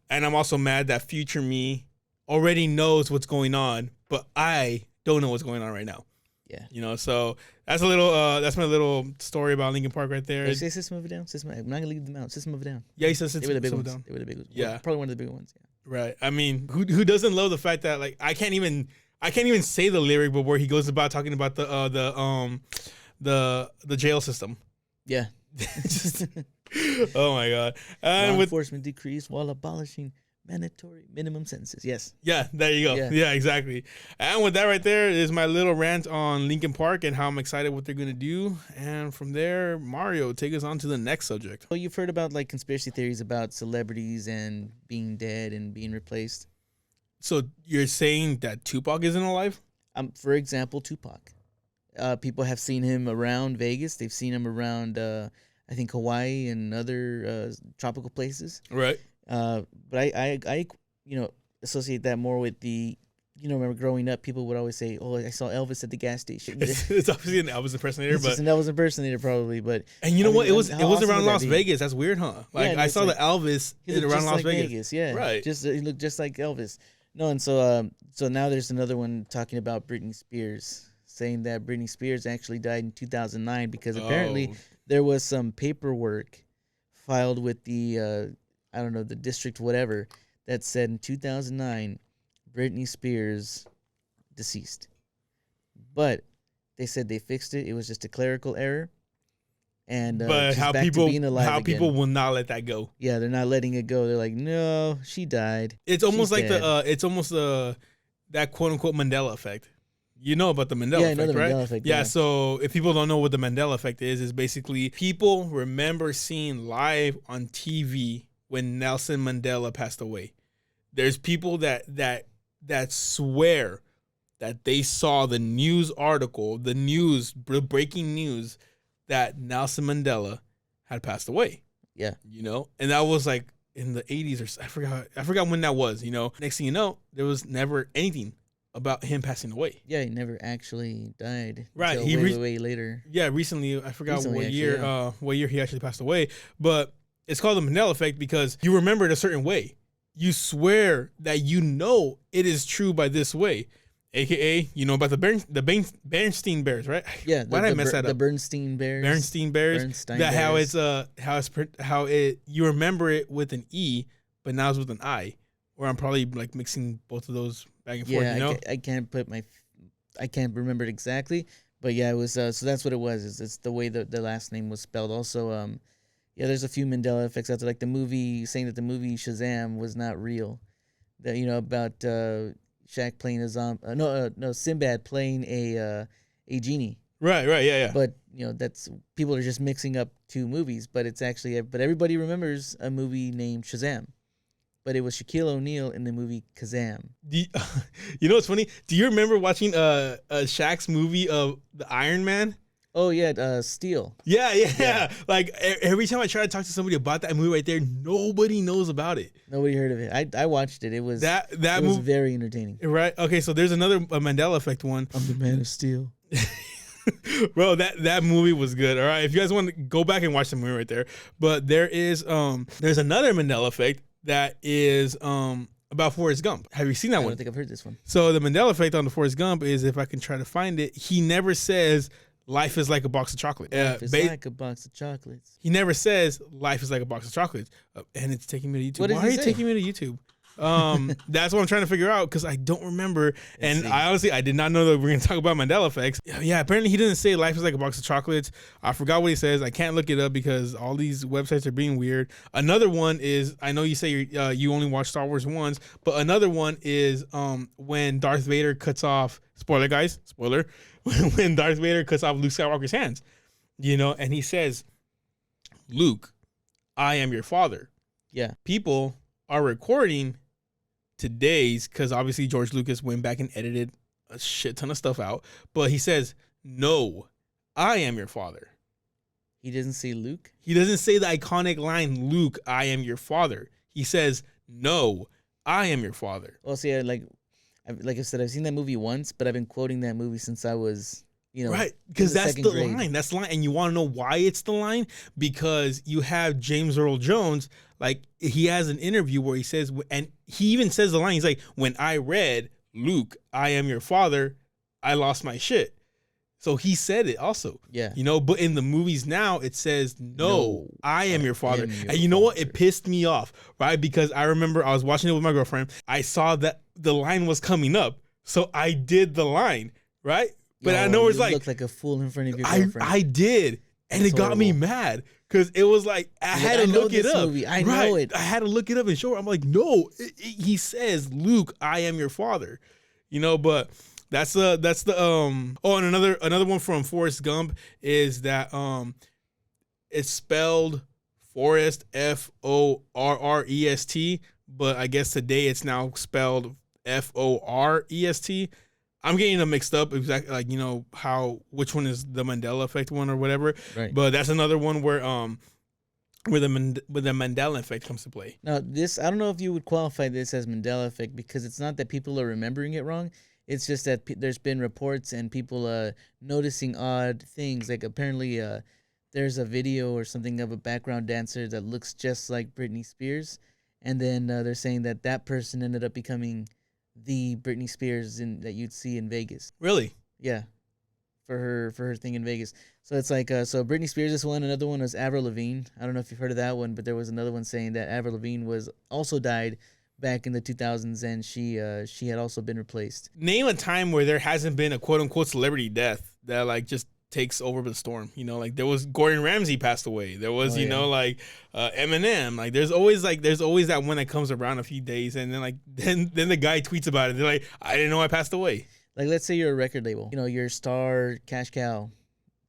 and I'm also mad that future me already knows what's going on, but I don't know what's going on right now. Yeah. So that's a little. That's my little story about Linkin Park right there. Did you say System of a Down? I'm not gonna leave them out. System of a Down. Yeah, he says They were the big ones. down. They were the big ones. Yeah. Well, probably one of the big ones. Yeah. Right. I mean, who doesn't love the fact that I can't even say the lyric, but where he goes about talking about the jail system. Yeah. Just, oh my god. Law And with enforcement decrease while abolishing mandatory minimum sentences. Yes. yeah, there you go. Yeah. Yeah, exactly. And with that right there is my little rant on Linkin Park and how I'm excited what they're gonna do. And from there, Mario, take us on to the next subject. Well, you've heard about conspiracy theories about celebrities and being dead and being replaced. So you're saying that Tupac isn't alive? For example, Tupac. People have seen him around Vegas. They've seen him around, I think, Hawaii and other tropical places. Right. But I associate that more with the, remember growing up, people would always say, "Oh, I saw Elvis at the gas station." It's obviously an Elvis impersonator, It's but just an Elvis impersonator, probably. But and you know what? It was how it was awesome around would that Las be? Vegas. That's weird, huh? Yeah, I it's saw like- the Elvis He looked around just Las like Vegas. yeah. Right. He looked just like Elvis. No, and so now there's another one talking about Britney Spears, saying that Britney Spears actually died in 2009 because apparently Oh. there was some paperwork filed with the I don't know, the district whatever, that said in 2009 Britney Spears deceased. But they said they fixed it. It was just a clerical error. And But she's how back to people being alive again. people will not let that go. Yeah, they're not letting it go. They're like, no, she died. It's almost She's like dead. it's almost that quote unquote Mandela effect. You know about the Mandela Yeah, I effect, know the right? Mandela effect, yeah. yeah. So if people don't know what the Mandela effect is basically people remember seeing live on TV when Nelson Mandela passed away. There's people that swear that they saw the news article, the breaking news that Nelson Mandela had passed away. Yeah. And that was in the 80s or I forgot when that was. Next thing you know, there was never anything about him passing away. Yeah, he never actually died. Right, until he way later. Yeah, recently, I forgot Recently, what actually, year yeah. what year he actually passed away, but it's called the Mandela effect because you remember it a certain way. You swear that you know it is true by this way. AKA, you know about the Bernstein Bears, right? Yeah, Why did I mess that the up? Bernstein Bears. Bernstein Bears. Bernstein That Bears. how it you remember it with an E, but now it's with an I. Or I'm probably like mixing both of those back and forth. Yeah, You know, I can't remember it exactly, but yeah, it was. So that's what it was. It's the way the last name was spelled. Also, yeah, there's a few Mandela effects out there, like the movie saying that the movie Shazam was not real. That about Shaq playing a zombie. No, Sinbad playing a genie. right, yeah. But that's people are just mixing up two movies, but it's actually but everybody remembers a movie named Shazam, but it was Shaquille O'Neal in the movie Kazam. You know what's funny? Do you remember watching Shaq's movie of the Iron Man? Oh yeah, Steel. Yeah. Like every time I try to talk to somebody about that movie right there, nobody knows about it. Nobody heard of it. I watched it. It was That it was movie, very entertaining. right? Okay, so there's another Mandela effect one. I'm the Man of Steel. Bro, that movie was good. All right, if you guys want to go back and watch the movie right there, but there's another Mandela effect that is about Forrest Gump. Have you seen that I one? don't think I've heard this one. So the Mandela effect on the Forrest Gump is, if I can try to find it, he never says life is like a box of chocolate. It's like a box of chocolates. He never says life is like a box of chocolates, and it's taking me to YouTube. What does Why he are you say? taking me to YouTube? That's what I'm trying to figure out because I don't remember. And see. I did not know that we were going to talk about Mandela effects. Yeah, apparently he didn't say life is like a box of chocolates. I forgot what he says. I can't look it up because all these websites are being weird. Another one is, I know you say you only watch Star Wars once, but another one is when Darth Vader cuts off, spoiler guys, spoiler, when Darth Vader cuts off Luke Skywalker's hands, and he says, Luke, I am your father. Yeah. People are recording today's, because obviously George Lucas went back and edited a shit ton of stuff out, but he says, no, I am your father. He doesn't say Luke. He doesn't say the iconic line, Luke, I am your father. He says, no, I am your father. Well, see, like I said, I've seen that movie once, but I've been quoting that movie since I was, right, because that's second the grade. line. That's the line. And you want to know why it's the line? Because you have James Earl Jones, like, he has an interview where he says, and he even says the line, he's like, when I read, Luke, I am your father, I lost my shit. So he said it also. Yeah. But in the movies now, it says, no, I am your father. am your And you know what? father. It pissed me off, right? Because I remember I was watching it with my girlfriend. I saw that the line was coming up. So I did the line, right? But I know it's you like, look like a fool in front of your girlfriend. I did. And That's it got me horrible. mad. Because it was like, I had to I know look it this up. movie. I Right. know it. I had to look it up and show her. I'm like, no, he says, Luke, I am your father. But that's the and another one from Forrest Gump is that it's spelled Forrest, Forrest, but I guess today it's now spelled Forest. I'm getting them mixed up exactly, like, which one is the Mandela effect one or whatever. Right. But that's another one where the Mandela effect comes to play. Now, this, I don't know if you would qualify this as Mandela effect, because it's not that people are remembering it wrong. It's just that there's been reports and people noticing odd things. Like, apparently there's a video or something of a background dancer that looks just like Britney Spears. And then they're saying that person ended up becoming the Britney Spears that you'd see in Vegas. Really? Yeah, for her thing in Vegas. So it's like so Britney Spears is one. Another one was Avril Lavigne. I don't know if you've heard of that one, but there was another one saying that Avril Lavigne was also died back in the 2000s, and she had also been replaced. Name a time where there hasn't been a quote unquote celebrity death that like just takes over the storm. Like there was Gordon Ramsay passed away. There was like Eminem. Like there's always that one that comes around a few days, and then then the guy tweets about it. They're like, I didn't know I passed away. Like, let's say you're a record label. Your star cash cow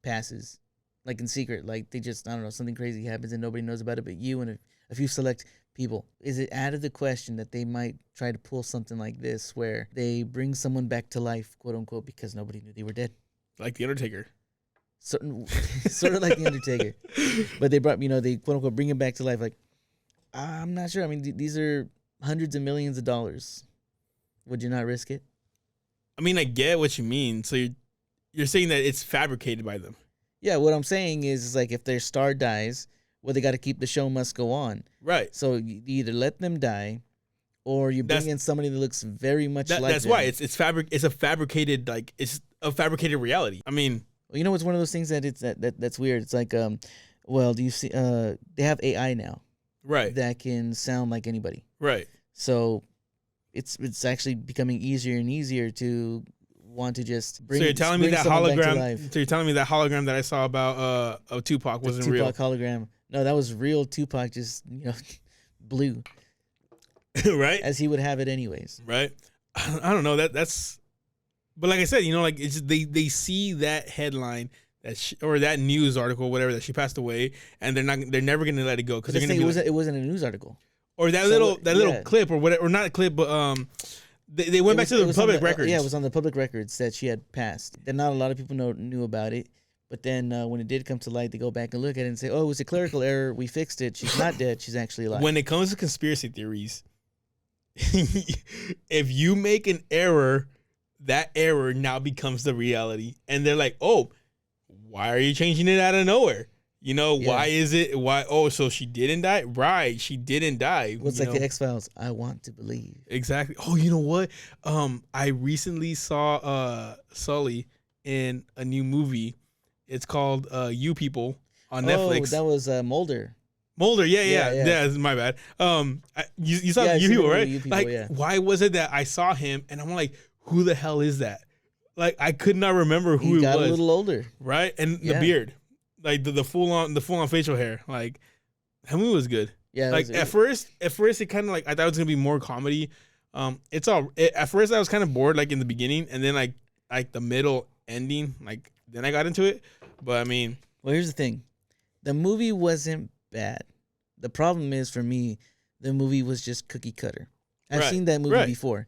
passes, like in secret. Like they just, I don't know, something crazy happens and nobody knows about it but you and a few select people. Is it out of the question that they might try to pull something like this where they bring someone back to life, quote unquote, because nobody knew they were dead? Like The Undertaker. Sort of like The Undertaker. But they brought, they quote unquote bring him back to life. Like, I'm not sure. I mean, these are hundreds of millions of dollars. Would you not risk it? I mean, I get what you mean. So you're saying that it's fabricated by them. Yeah, what I'm saying is like if their star dies, well, they got to keep the show must go on. Right. So you either let them die, or you bring in somebody that looks very much like that's them. why it's a fabricated, like, it's a fabricated reality. I mean, Well, you know, it's one of those things that that's weird. It's like well, do you see they have AI now right, that can sound like anybody. right. So it's actually becoming easier and easier to want to just bring. So you're telling me bring that someone back to hologram? life. So you're telling me that hologram that I saw about of Tupac wasn't The real, Tupac hologram. No, that was real Tupac, just blue, right? as he would have it anyways. Right. I don't know that's. But like I said, like it's they see that headline or that news article, whatever, that she passed away, and they're never gonna let it go because they're gonna be it wasn't a news article. or that So little clip or whatever, or not a clip, but they went back to the public records. Yeah, it was on the public records that she had passed. And not a lot of people knew about it. But then when it did come to light, they go back and look at it and say, "Oh, it was a clerical error. We fixed it. She's not dead. She's actually alive." When it comes to conspiracy theories, if you make an error, that error now becomes the reality, and they're like, "Oh, why are you changing it out of nowhere?" Why is it? Why? Oh, so she didn't die? Right, she didn't die. What's like the X-Files? I want to believe. Exactly. Oh, you know what? I recently saw Sully in a new movie. It's called You People on Netflix. Oh, that was Mulder. Mulder, yeah. Yeah. My bad. You saw Yeah, I've You seen People, the right? movie You People, Like, yeah. why was it that I saw him and I'm like, who the hell is that? Like, I could not remember who He got was. a little older. Right, and the Yeah. beard, like the full on facial hair. Like, that movie was good. Yeah. Like at first it kind of like I thought it was gonna be more comedy. At first I was kind of bored like in the beginning, and then like the middle ending, like then I got into it. But I mean, Well, here's the thing. The movie wasn't bad. The problem is, for me, the movie was just cookie cutter. I've Right, seen that movie right. before.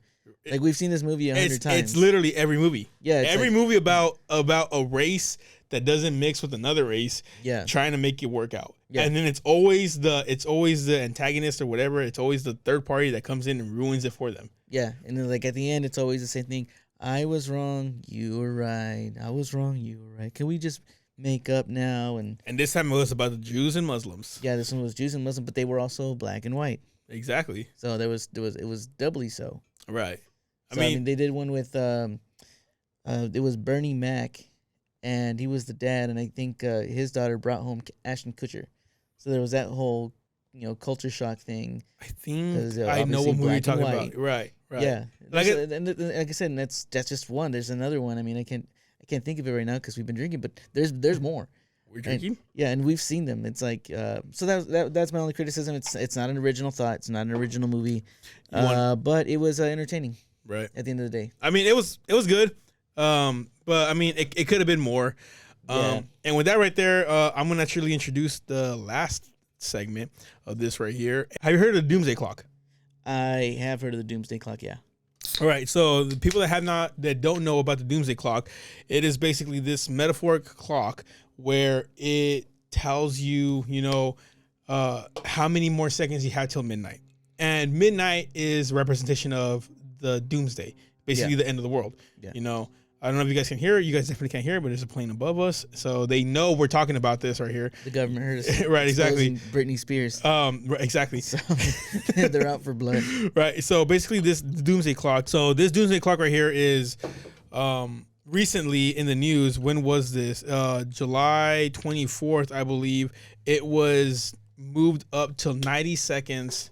Like, we've seen this movie 100 times. it's literally every movie. Yeah, it's every like- movie about a race that doesn't mix with another race, Yeah. trying to make it work out. Yeah. And then it's always the antagonist or whatever. It's always the third party that comes in and ruins it for them. Yeah, and then like at the end, it's always the same thing. I was wrong, you were right. I was wrong, you were right. Can we just make up now? And this time it was about the Jews and Muslims. yeah, this one was Jews and Muslim, but they were also black and white. Exactly. So it was doubly so. Right. I mean, they did one with it was Bernie Mac, and he was the dad, and I think his daughter brought home Ashton Kutcher. So there was that whole culture shock thing. I think 'Cause, I know obviously what movie you're black and talking white. about. Right. Right. Yeah, Like like I said, and that's just one. There's another one. I mean, I can't think of it right now because we've been drinking, but there's more. We're drinking. And we've seen them. It's like so that's my only criticism. It's not an original thought. It's not an original movie, but it was entertaining. Right. At the end of the day. I mean, it was good. But I mean, it could have been more. Yeah. And with that right there, I'm gonna actually introduce the last segment of this right here. Have you heard of the Doomsday Clock? I have heard of the Doomsday Clock. Yeah. All right, so the people that don't know about the Doomsday Clock, it is basically this metaphoric clock where it tells you, how many more seconds you have till midnight, and midnight is a representation of the Doomsday, basically the end of the world. Yeah. I don't know if you guys can hear it. You guys definitely can't hear it, but there's a plane above us, so they know we're talking about this right here. The government heard us. Right, exactly. exposing Britney Spears. Right, exactly. So they're out for blood. Right. So basically, this Doomsday Clock. So this Doomsday Clock right here is recently in the news. When was this? July 24th, I believe. It was moved up till 90 seconds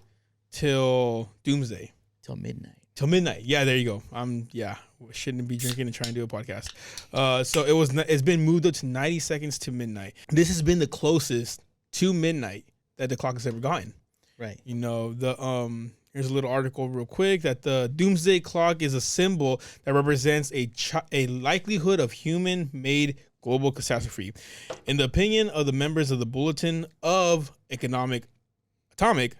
till Doomsday. Till midnight. Till midnight. Yeah, there you go. Shouldn't be drinking and trying to do a podcast. So it's been moved up to 90 seconds to midnight. This has been the closest to midnight that the clock has ever gotten. Right. Here's a little article real quick that the Doomsday Clock is a symbol that represents a likelihood of human-made global catastrophe. In the opinion of the members of the Bulletin of Atomic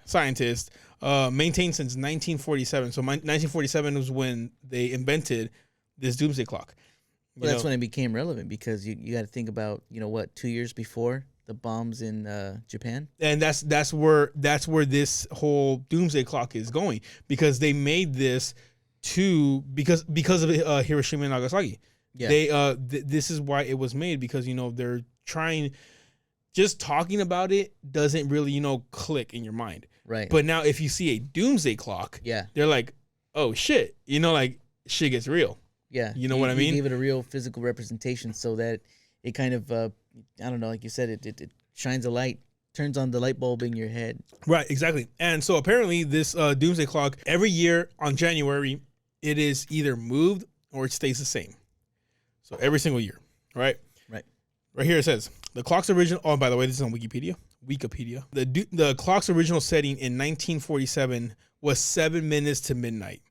Scientists, maintained since 1947. So 1947 was when they invented this Doomsday Clock. Well, that's when it became relevant because you got to think about 2 years before the bombs in Japan. And that's where this whole Doomsday Clock is going, because they made this because of Hiroshima and Nagasaki. Yeah. They this is why it was made, because they're trying, just talking about it doesn't really click in your mind. Right. But now if you see a doomsday clock, yeah. they're like, oh shit, like shit gets real. Yeah. You know what I mean? You gave it a real physical representation so that it kind of I don't know, like you said, it shines a light, turns on the light bulb in your head. Right, exactly. And so apparently this doomsday clock, every year on January, it is either moved or it stays the same. So every single year, right? Right. Right here it says, the clock's original, oh, by the way, this is on Wikipedia. The clock's original setting in 1947 was 7 minutes to midnight.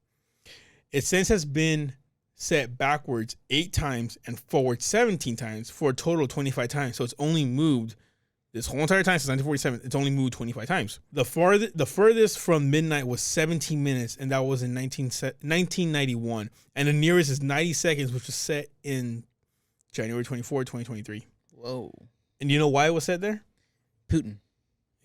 It since has been set backwards 8 times and forward 17 times for a total of 25 times. So it's only moved this whole entire time since 1947. It's only moved 25 times. The furthest from midnight was 17 minutes, and that was in 1991. And the nearest is 90 seconds, which was set in January 24, 2023. Whoa. And you know why it was set there? Putin.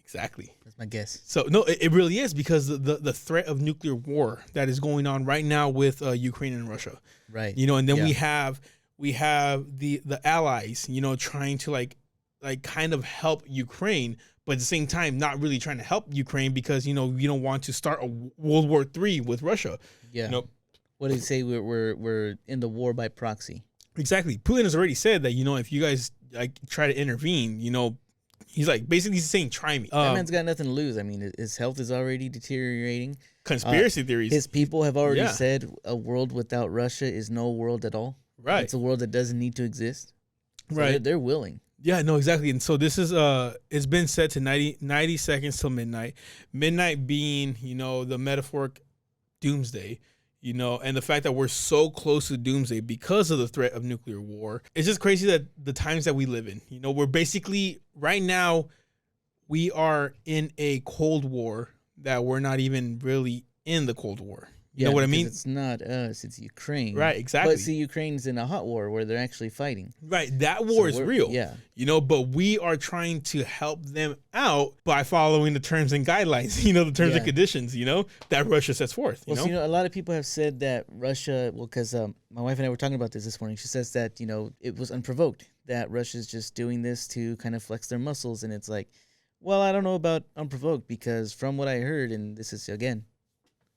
Exactly. That's my guess. So no, it really is, because the threat of nuclear war that is going on right now with Ukraine and Russia. Right. And then we have the allies, trying to like kind of help Ukraine, but at the same time not really trying to help Ukraine, because you don't want to start a World War III with Russia. Yeah. What did he say? We're in the war by proxy. Exactly. Putin has already said that if you guys try to intervene, he's like basically saying try me. That man's got nothing to lose. I mean, his health is already deteriorating. Conspiracy theories. His people have already said a world without Russia is no world at all. Right. It's a world that doesn't need to exist. So right. They're willing. Yeah, no, exactly. And so this is it's been set to 90 seconds till midnight. Midnight being, the metaphoric doomsday, and the fact that we're so close to doomsday because of the threat of nuclear war. It's just crazy that the times that we live in, we're basically right now, we are in a Cold War that we're not even really in the Cold War. You know what I mean? It's not us, it's Ukraine. Right, exactly. But see, Ukraine's in a hot war where they're actually fighting. Right, that war is real. Yeah. But we are trying to help them out by following the terms and guidelines, the terms and conditions, that Russia sets forth. Well, so, a lot of people have said that Russia, because my wife and I were talking about this morning, she says that, it was unprovoked, that Russia's just doing this to kind of flex their muscles. And it's like, well, I don't know about unprovoked, because from what I heard, and this is, again,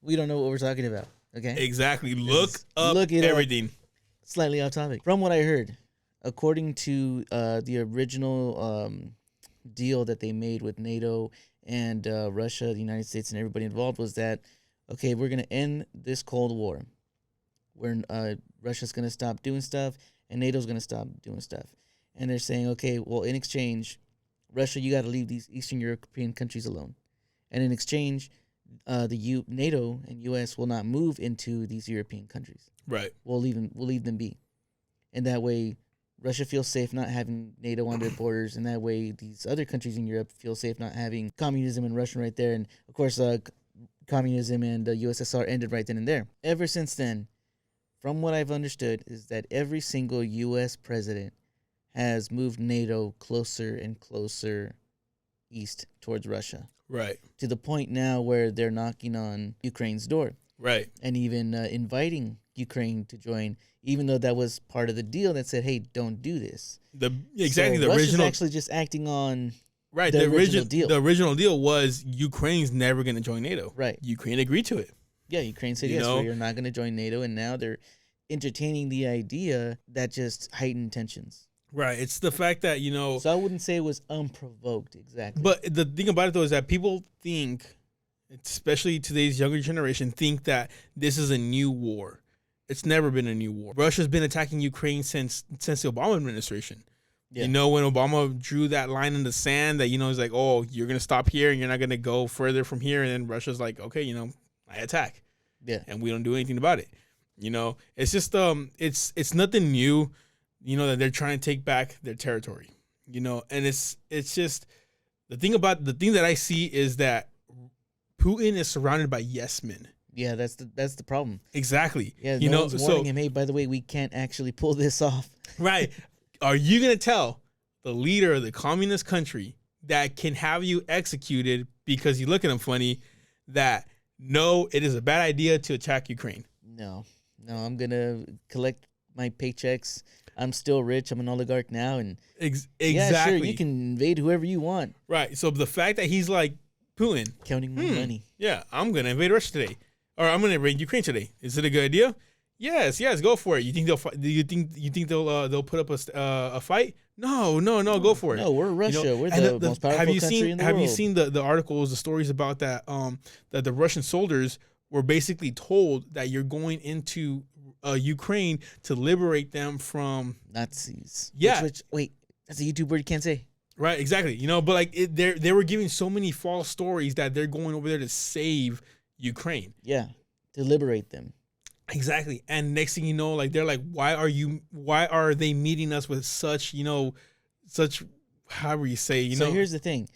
we don't know what we're talking about, okay? Exactly. Look everything. Up. Slightly off topic. From what I heard, according to the original deal that they made with NATO and Russia, the United States, and everybody involved, was that, okay, we're going to end this Cold War, where Russia's going to stop doing stuff and NATO's going to stop doing stuff. And they're saying, okay, well, in exchange, Russia, you got to leave these Eastern European countries alone. And in exchange, NATO and U.S. will not move into these European countries. Right. We'll leave them be, and that way, Russia feels safe not having NATO on their borders, and that way, these other countries in Europe feel safe not having communism and Russia right there. And of course, communism and the USSR ended right then and there. Ever since then, from what I've understood, is that every single U.S. president has moved NATO closer and closer east towards Russia. Right. To the point now where they're knocking on Ukraine's door. Right. And even inviting Ukraine to join, even though that was part of the deal that said, hey, don't do this. The Russia's original. actually just acting on Right. the original deal. The original deal was Ukraine's never going to join NATO. Right. Ukraine agreed to it. Yeah, Ukraine said, yes, you're not going to join NATO. And now they're entertaining the idea that just heightened tensions. Right. It's the fact that, So I wouldn't say it was unprovoked, exactly. But the thing about it, though, is that people think, especially today's younger generation, think that this is a new war. It's never been a new war. Russia's been attacking Ukraine since the Obama administration. Yeah. When Obama drew that line in the sand that, he's like, oh, you're going to stop here and you're not going to go further from here. And then Russia's like, okay, I attack. Yeah. And we don't do anything about it. It's just, it's nothing new. That they're trying to take back their territory, and it's just the thing that I see is that Putin is surrounded by yes men. Yeah, that's the problem. Exactly. Yeah, no one's warning him, hey, by the way, we can't actually pull this off. Right. Are you going to tell the leader of the communist country that can have you executed because you look at him funny that, no, it is a bad idea to attack Ukraine? No, I'm gonna collect my paychecks. I'm still rich. I'm an oligarch now, and Exactly. yeah, sure, you can invade whoever you want. Right. So the fact that he's like, Putin, Counting my money. yeah, I'm gonna invade Russia today, or I'm gonna invade Ukraine today. Is it a good idea? Yes, go for it. You think they'll? Do you think they'll put up a fight? No, go for it. No, we're Russia. We're and the most powerful country in the world. Have you seen the articles, the stories about that? That the Russian soldiers were basically told that you're going into Ukraine to liberate them from Nazis? Yeah. Which, wait, that's a YouTube word you can't say. Right, exactly. But like they were giving so many false stories that they're going over there to save Ukraine. Yeah, to liberate them. Exactly. And next thing you know, like they're like, why are they meeting us with such, such, however you say, So here's the thing.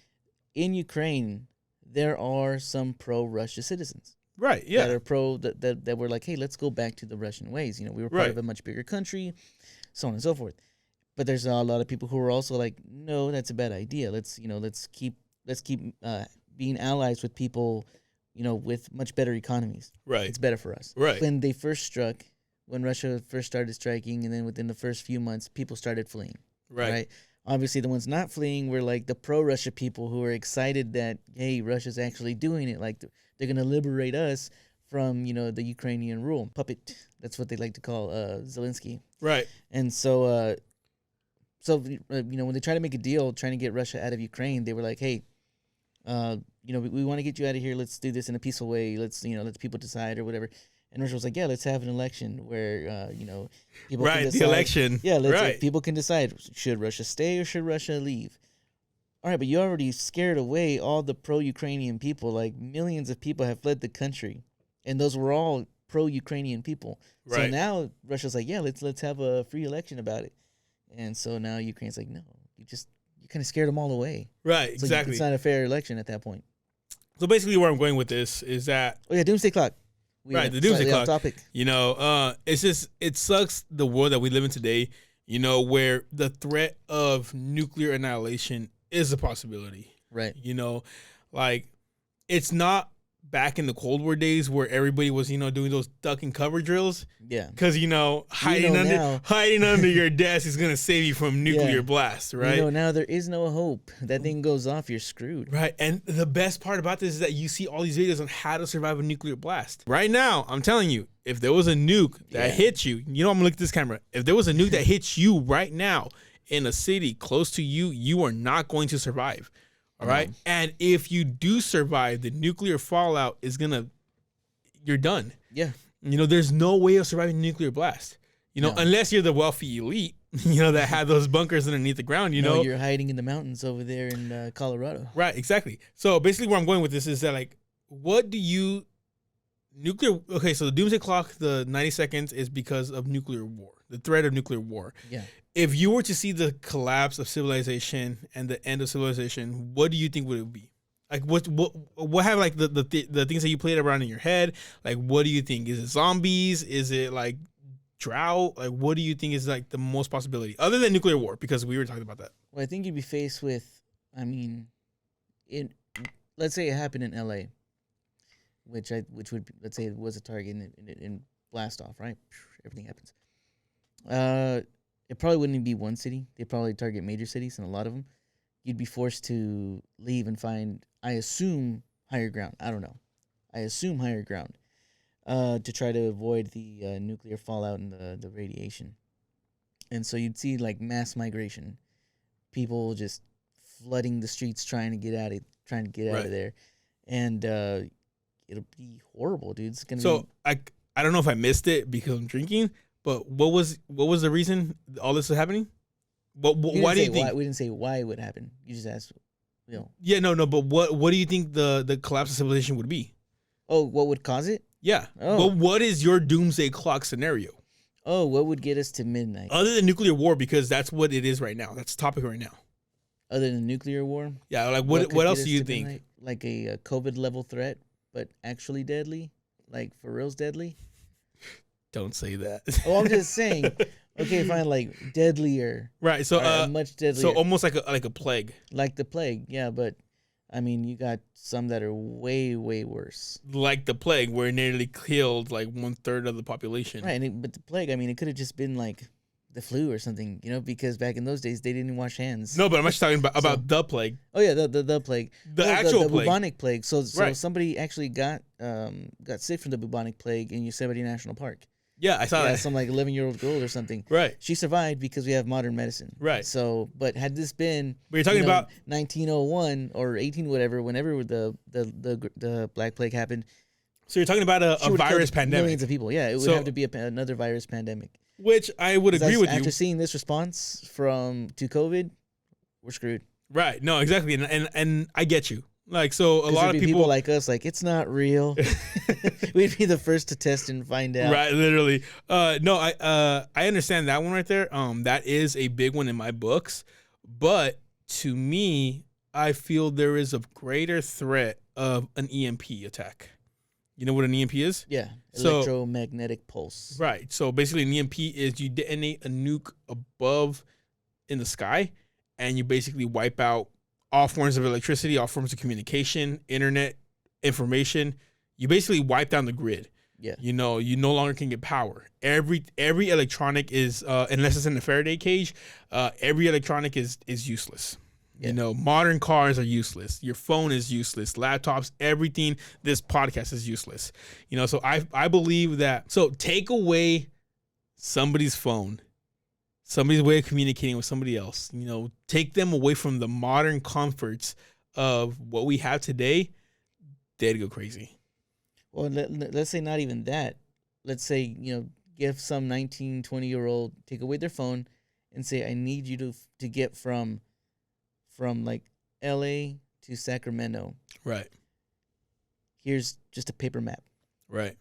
In Ukraine, there are some pro-Russia citizens. Right, yeah. That are pro, that were like, hey, let's go back to the Russian ways. We were part of a much bigger country, so on and so forth. But there's a lot of people who are also like, no, that's a bad idea. Let's keep being allies with people, with much better economies. Right. It's better for us. Right. When they first struck, when Russia first started striking, and then within the first few months, people started fleeing. Right. Obviously, the ones not fleeing were like the pro-Russia people who were excited that, hey, Russia's actually doing it. Like they're going to liberate us from, the Ukrainian rule. Puppet. That's what they like to call Zelensky. Right. And so, when they try to make a deal trying to get Russia out of Ukraine, they were like, hey, we want to get you out of here. Let's do this in a peaceful way. Let's let people decide or whatever. And Russia was like, yeah, let's have an election where, people can decide. The election. Yeah, people can decide, should Russia stay or should Russia leave? All right, but you already scared away all the pro-Ukrainian people. Like millions of people have fled the country, and those were all pro-Ukrainian people. Right. So now Russia's like, yeah, let's have a free election about it. And so now Ukraine's like, no, you kind of scared them all away. Right, So exactly. it's not a fair election at that point. So basically where I'm going with this is that Oh yeah, Doomsday Clock. the Doomsday Clock. Off topic. It's just, it sucks the world that we live in today, where the threat of nuclear annihilation is a possibility. Right. Like it's not back in the Cold War days where everybody was, doing those duck and cover drills. Yeah. Because, hiding under your desk is going to save you from nuclear blast, right? Now there is no hope. That thing goes off, you're screwed. Right. And the best part about this is that you see all these videos on how to survive a nuclear blast. Right now, I'm telling you, if there was a nuke that hits you, I'm going to look at this camera. If there was a nuke that hits you right now in a city close to you, you are not going to survive. All right. And if you do survive, the nuclear fallout is you're done. Yeah. There's no way of surviving a nuclear blast, unless you're the wealthy elite, that have those bunkers underneath the ground, No, you're hiding in the mountains over there in Colorado. Right. Exactly. So basically where I'm going with this is that, like, what do you okay. So the Doomsday Clock, the 90 seconds is because of nuclear war, the threat of nuclear war. Yeah. If you were to see the collapse of civilization and the end of civilization, what do you think would it be? Like what have like the things that you played around in your head? Like what do you think? Is it zombies? Is it like drought? Like what do you think is like the most possibility other than nuclear war? Because we were talking about that. Well, I think you'd be faced with, let's say it happened in LA, which would be, let's say it was a target in blast off, right? Everything happens. It probably wouldn't be one city. They'd probably target major cities, and a lot of them. You'd be forced to leave and find, I assume, higher ground. I don't know. I assume higher ground to try to avoid the nuclear fallout and the radiation. And so you'd see like mass migration, people just flooding the streets trying to get out of there, and it'll be horrible, dude. It's gonna. So I don't know if I missed it because I'm drinking. But what was the reason all this is happening? Why do you think? We didn't say why it would happen. You just asked, Yeah, no. But what do you think the collapse of civilization would be? Oh, what would cause it? Yeah. Oh. But what is your Doomsday Clock scenario? Oh, what would get us to midnight? Other than nuclear war, because that's what it is right now. That's the topic right now. Other than nuclear war? Yeah. Like what else do you think? Midnight? Like a COVID level threat, but actually deadly, like for reals deadly. Don't say that. Oh, I'm just saying. Okay, fine, like deadlier. Right. So much deadlier. So almost like a plague. Like the plague, yeah. But I mean, you got some that are way, way worse. Like the plague, where it nearly killed like 1/3 of the population. Right, but the plague, I mean, it could have just been like the flu or something, because back in those days they didn't wash hands. No, but I'm actually talking about the plague. Oh yeah, the plague, The actual the plague. bubonic plague. So Right. somebody actually got sick from the bubonic plague in Yosemite National Park. Yeah, I saw Yeah, that. some like 11-year-old girl or something. Right. She survived because we have modern medicine. Right. So, but had this been, But you're talking about 1901 or 18, whatever, whenever the Black Plague happened, so you're talking about she a would've virus killed pandemic, millions of people. Yeah, it would So- have to be another virus pandemic. which I would agree with After you. seeing this response to COVID, we're screwed. Right. No, exactly. And I get you. Like, so a 'Cause lot there'd of be people like us, like, it's not real. We'd be the first to test and find out. Right, literally. No, I understand that one right there. That is a big one in my books, but to me, I feel there is a greater threat of an EMP attack. You know what an EMP is? Yeah, So- electromagnetic pulse. Right. So basically, an EMP is you detonate a nuke above in the sky, and you basically wipe out all forms of electricity, all forms of communication, internet, information. You basically wipe down the grid. Yeah. You no longer can get power. Every electronic is unless it's in the Faraday cage, every electronic is useless. Yeah. Modern cars are useless. Your phone is useless. Laptops, everything. This podcast is useless. So I believe that. So take away somebody's phone, somebody's way of communicating with somebody else. Take them away from the modern comforts of what we have today. They'd go crazy. Well, let's say not even that. Let's say, give some 19, 20-year-old, take away their phone and say, I need you to get from like LA to Sacramento. Right. Here's just a paper map. Right.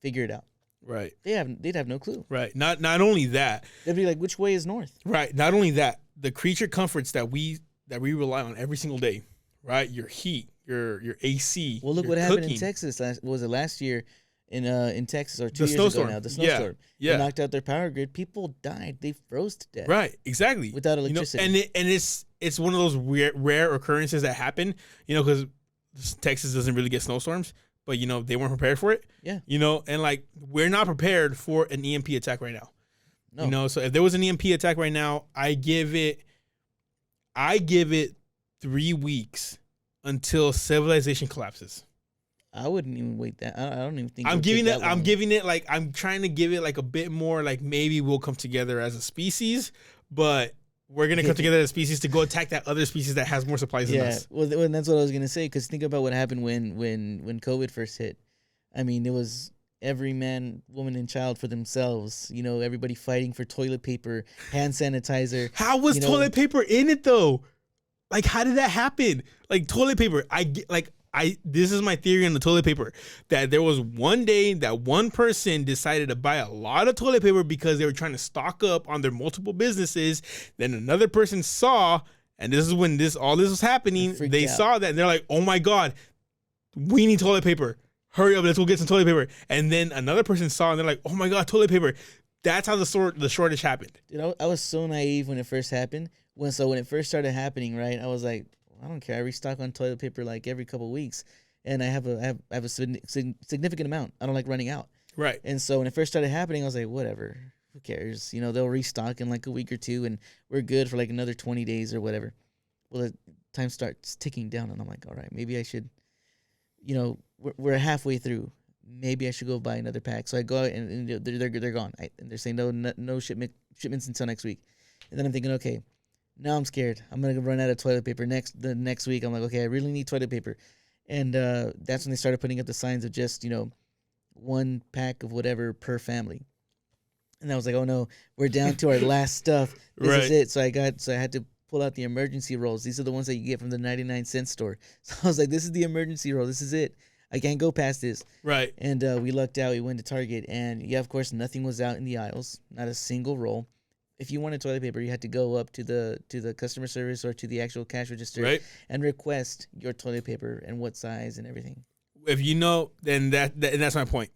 Figure it out. Right. They'd have no clue. Right. Not only that. They'd be like, which way is north? Right. Not only that, the creature comforts that we rely on every single day. Right. Your heat, your AC. Well, look your what happened in cooking. Texas. Was it last year in Texas or 2 years snowstorm. ago now? The Yeah. snowstorm. Yeah. They knocked out their power grid. People died. They froze to death. Right. Exactly. Without electricity. And it's one of those rare occurrences that happen. Because Texas doesn't really get snowstorms, but they weren't prepared for it. Yeah. And like we're not prepared for an EMP attack right now. No. So if there was an EMP attack right now, I give it 3 weeks until civilization collapses. I wouldn't even wait that. I don't even think I'm I'm giving it like I'm trying to give it like a bit more like maybe we'll come together as a species, but we're gonna come together as a species to go attack that other species that has more supplies than us. Well, that's what I was gonna say. Because think about what happened when COVID first hit. I mean, it was every man, woman, and child for themselves. Everybody fighting for toilet paper, hand sanitizer. How was toilet paper in it though? Like, how did that happen? Like toilet paper, this is my theory on the toilet paper, that there was one day that one person decided to buy a lot of toilet paper because they were trying to stock up on their multiple businesses. Then another person saw, and this is when all this was happening, they saw that and they're like, oh my God, we need toilet paper. Hurry up, let's go get some toilet paper. And then another person saw and they're like, oh my God, toilet paper. That's how the shortage happened. Dude, I was so naive when it first happened. When it first started happening, right? I was like, I don't care. I restock on toilet paper like every couple of weeks, and I have a significant amount. I don't like running out. Right. And so when it first started happening, I was like, whatever. Who cares? They'll restock in like a week or two, and we're good for like another 20 days or whatever. Well, the time starts ticking down, and I'm like, all right, maybe I should. We're halfway through. Maybe I should go buy another pack. So I go out and they're gone. And they're saying no shipments until next week. And then I'm thinking, okay, now I'm scared. I'm gonna run out of toilet paper the next week. I'm like, okay, I really need toilet paper. And that's when they started putting up the signs of just one pack of whatever per family. And I was like, oh no, we're down to our last stuff. This is it. So I had to pull out the emergency rolls. These are the ones that you get from the 99-cent store. So I was like, this is the emergency roll. This is it. I can't go past this. Right. And we lucked out. We went to Target, and of course, nothing was out in the aisles. Not a single roll. If you wanted toilet paper, you had to go up to the customer service or to the actual cash register and request your toilet paper and what size and everything. If then that's my point.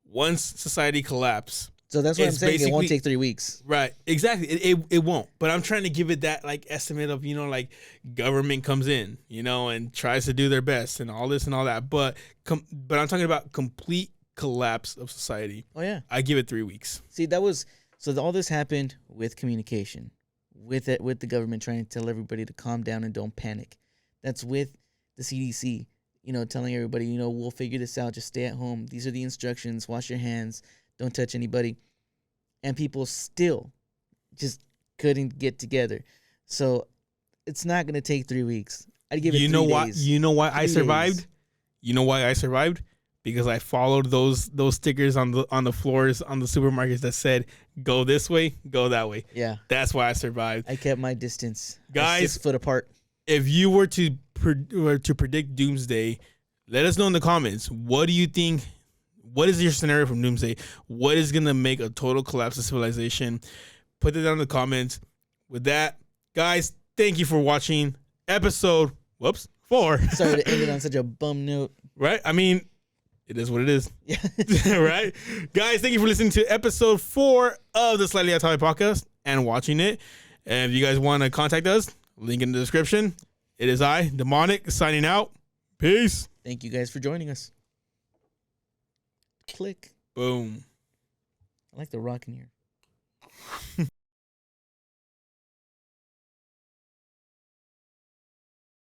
Once society collapsed, So that's what I'm It's saying. It won't basically- take 3 weeks. Right, exactly. It won't. But I'm trying to give it that like estimate of like government comes in, and tries to do their best and all this and all that. But I'm talking about complete collapse of society. Oh yeah. I give it 3 weeks. See, all this happened with communication, with the government trying to tell everybody to calm down and don't panic. That's with the CDC, telling everybody, we'll figure this out. Just stay at home. These are the instructions. Wash your hands. Don't touch anybody. And people still just couldn't get together. So it's not going to take 3 weeks. I'd give it 3 days. You know why I 3 survived? days. You know why I survived? Because I followed those stickers on the floors on the supermarkets that said go this way, go that way. Yeah. That's why I survived. I kept my distance. Guys, 6 foot apart. If you were to predict Doomsday, let us know in the comments. What do you think? What is your scenario from Doomsday? What is gonna make a total collapse of civilization? Put it down in the comments. With that, guys, thank you for watching episode 4. Sorry to end it on such a bum note. Right? I mean, it is what it is. Yeah. Right? Guys, thank you for listening to episode 4 of the Slightly Off Topic podcast and watching it. And if you guys want to contact us, link in the description. It is I, Demonic, signing out. Peace. Thank you guys for joining us. Click. Boom. I like the rock in here.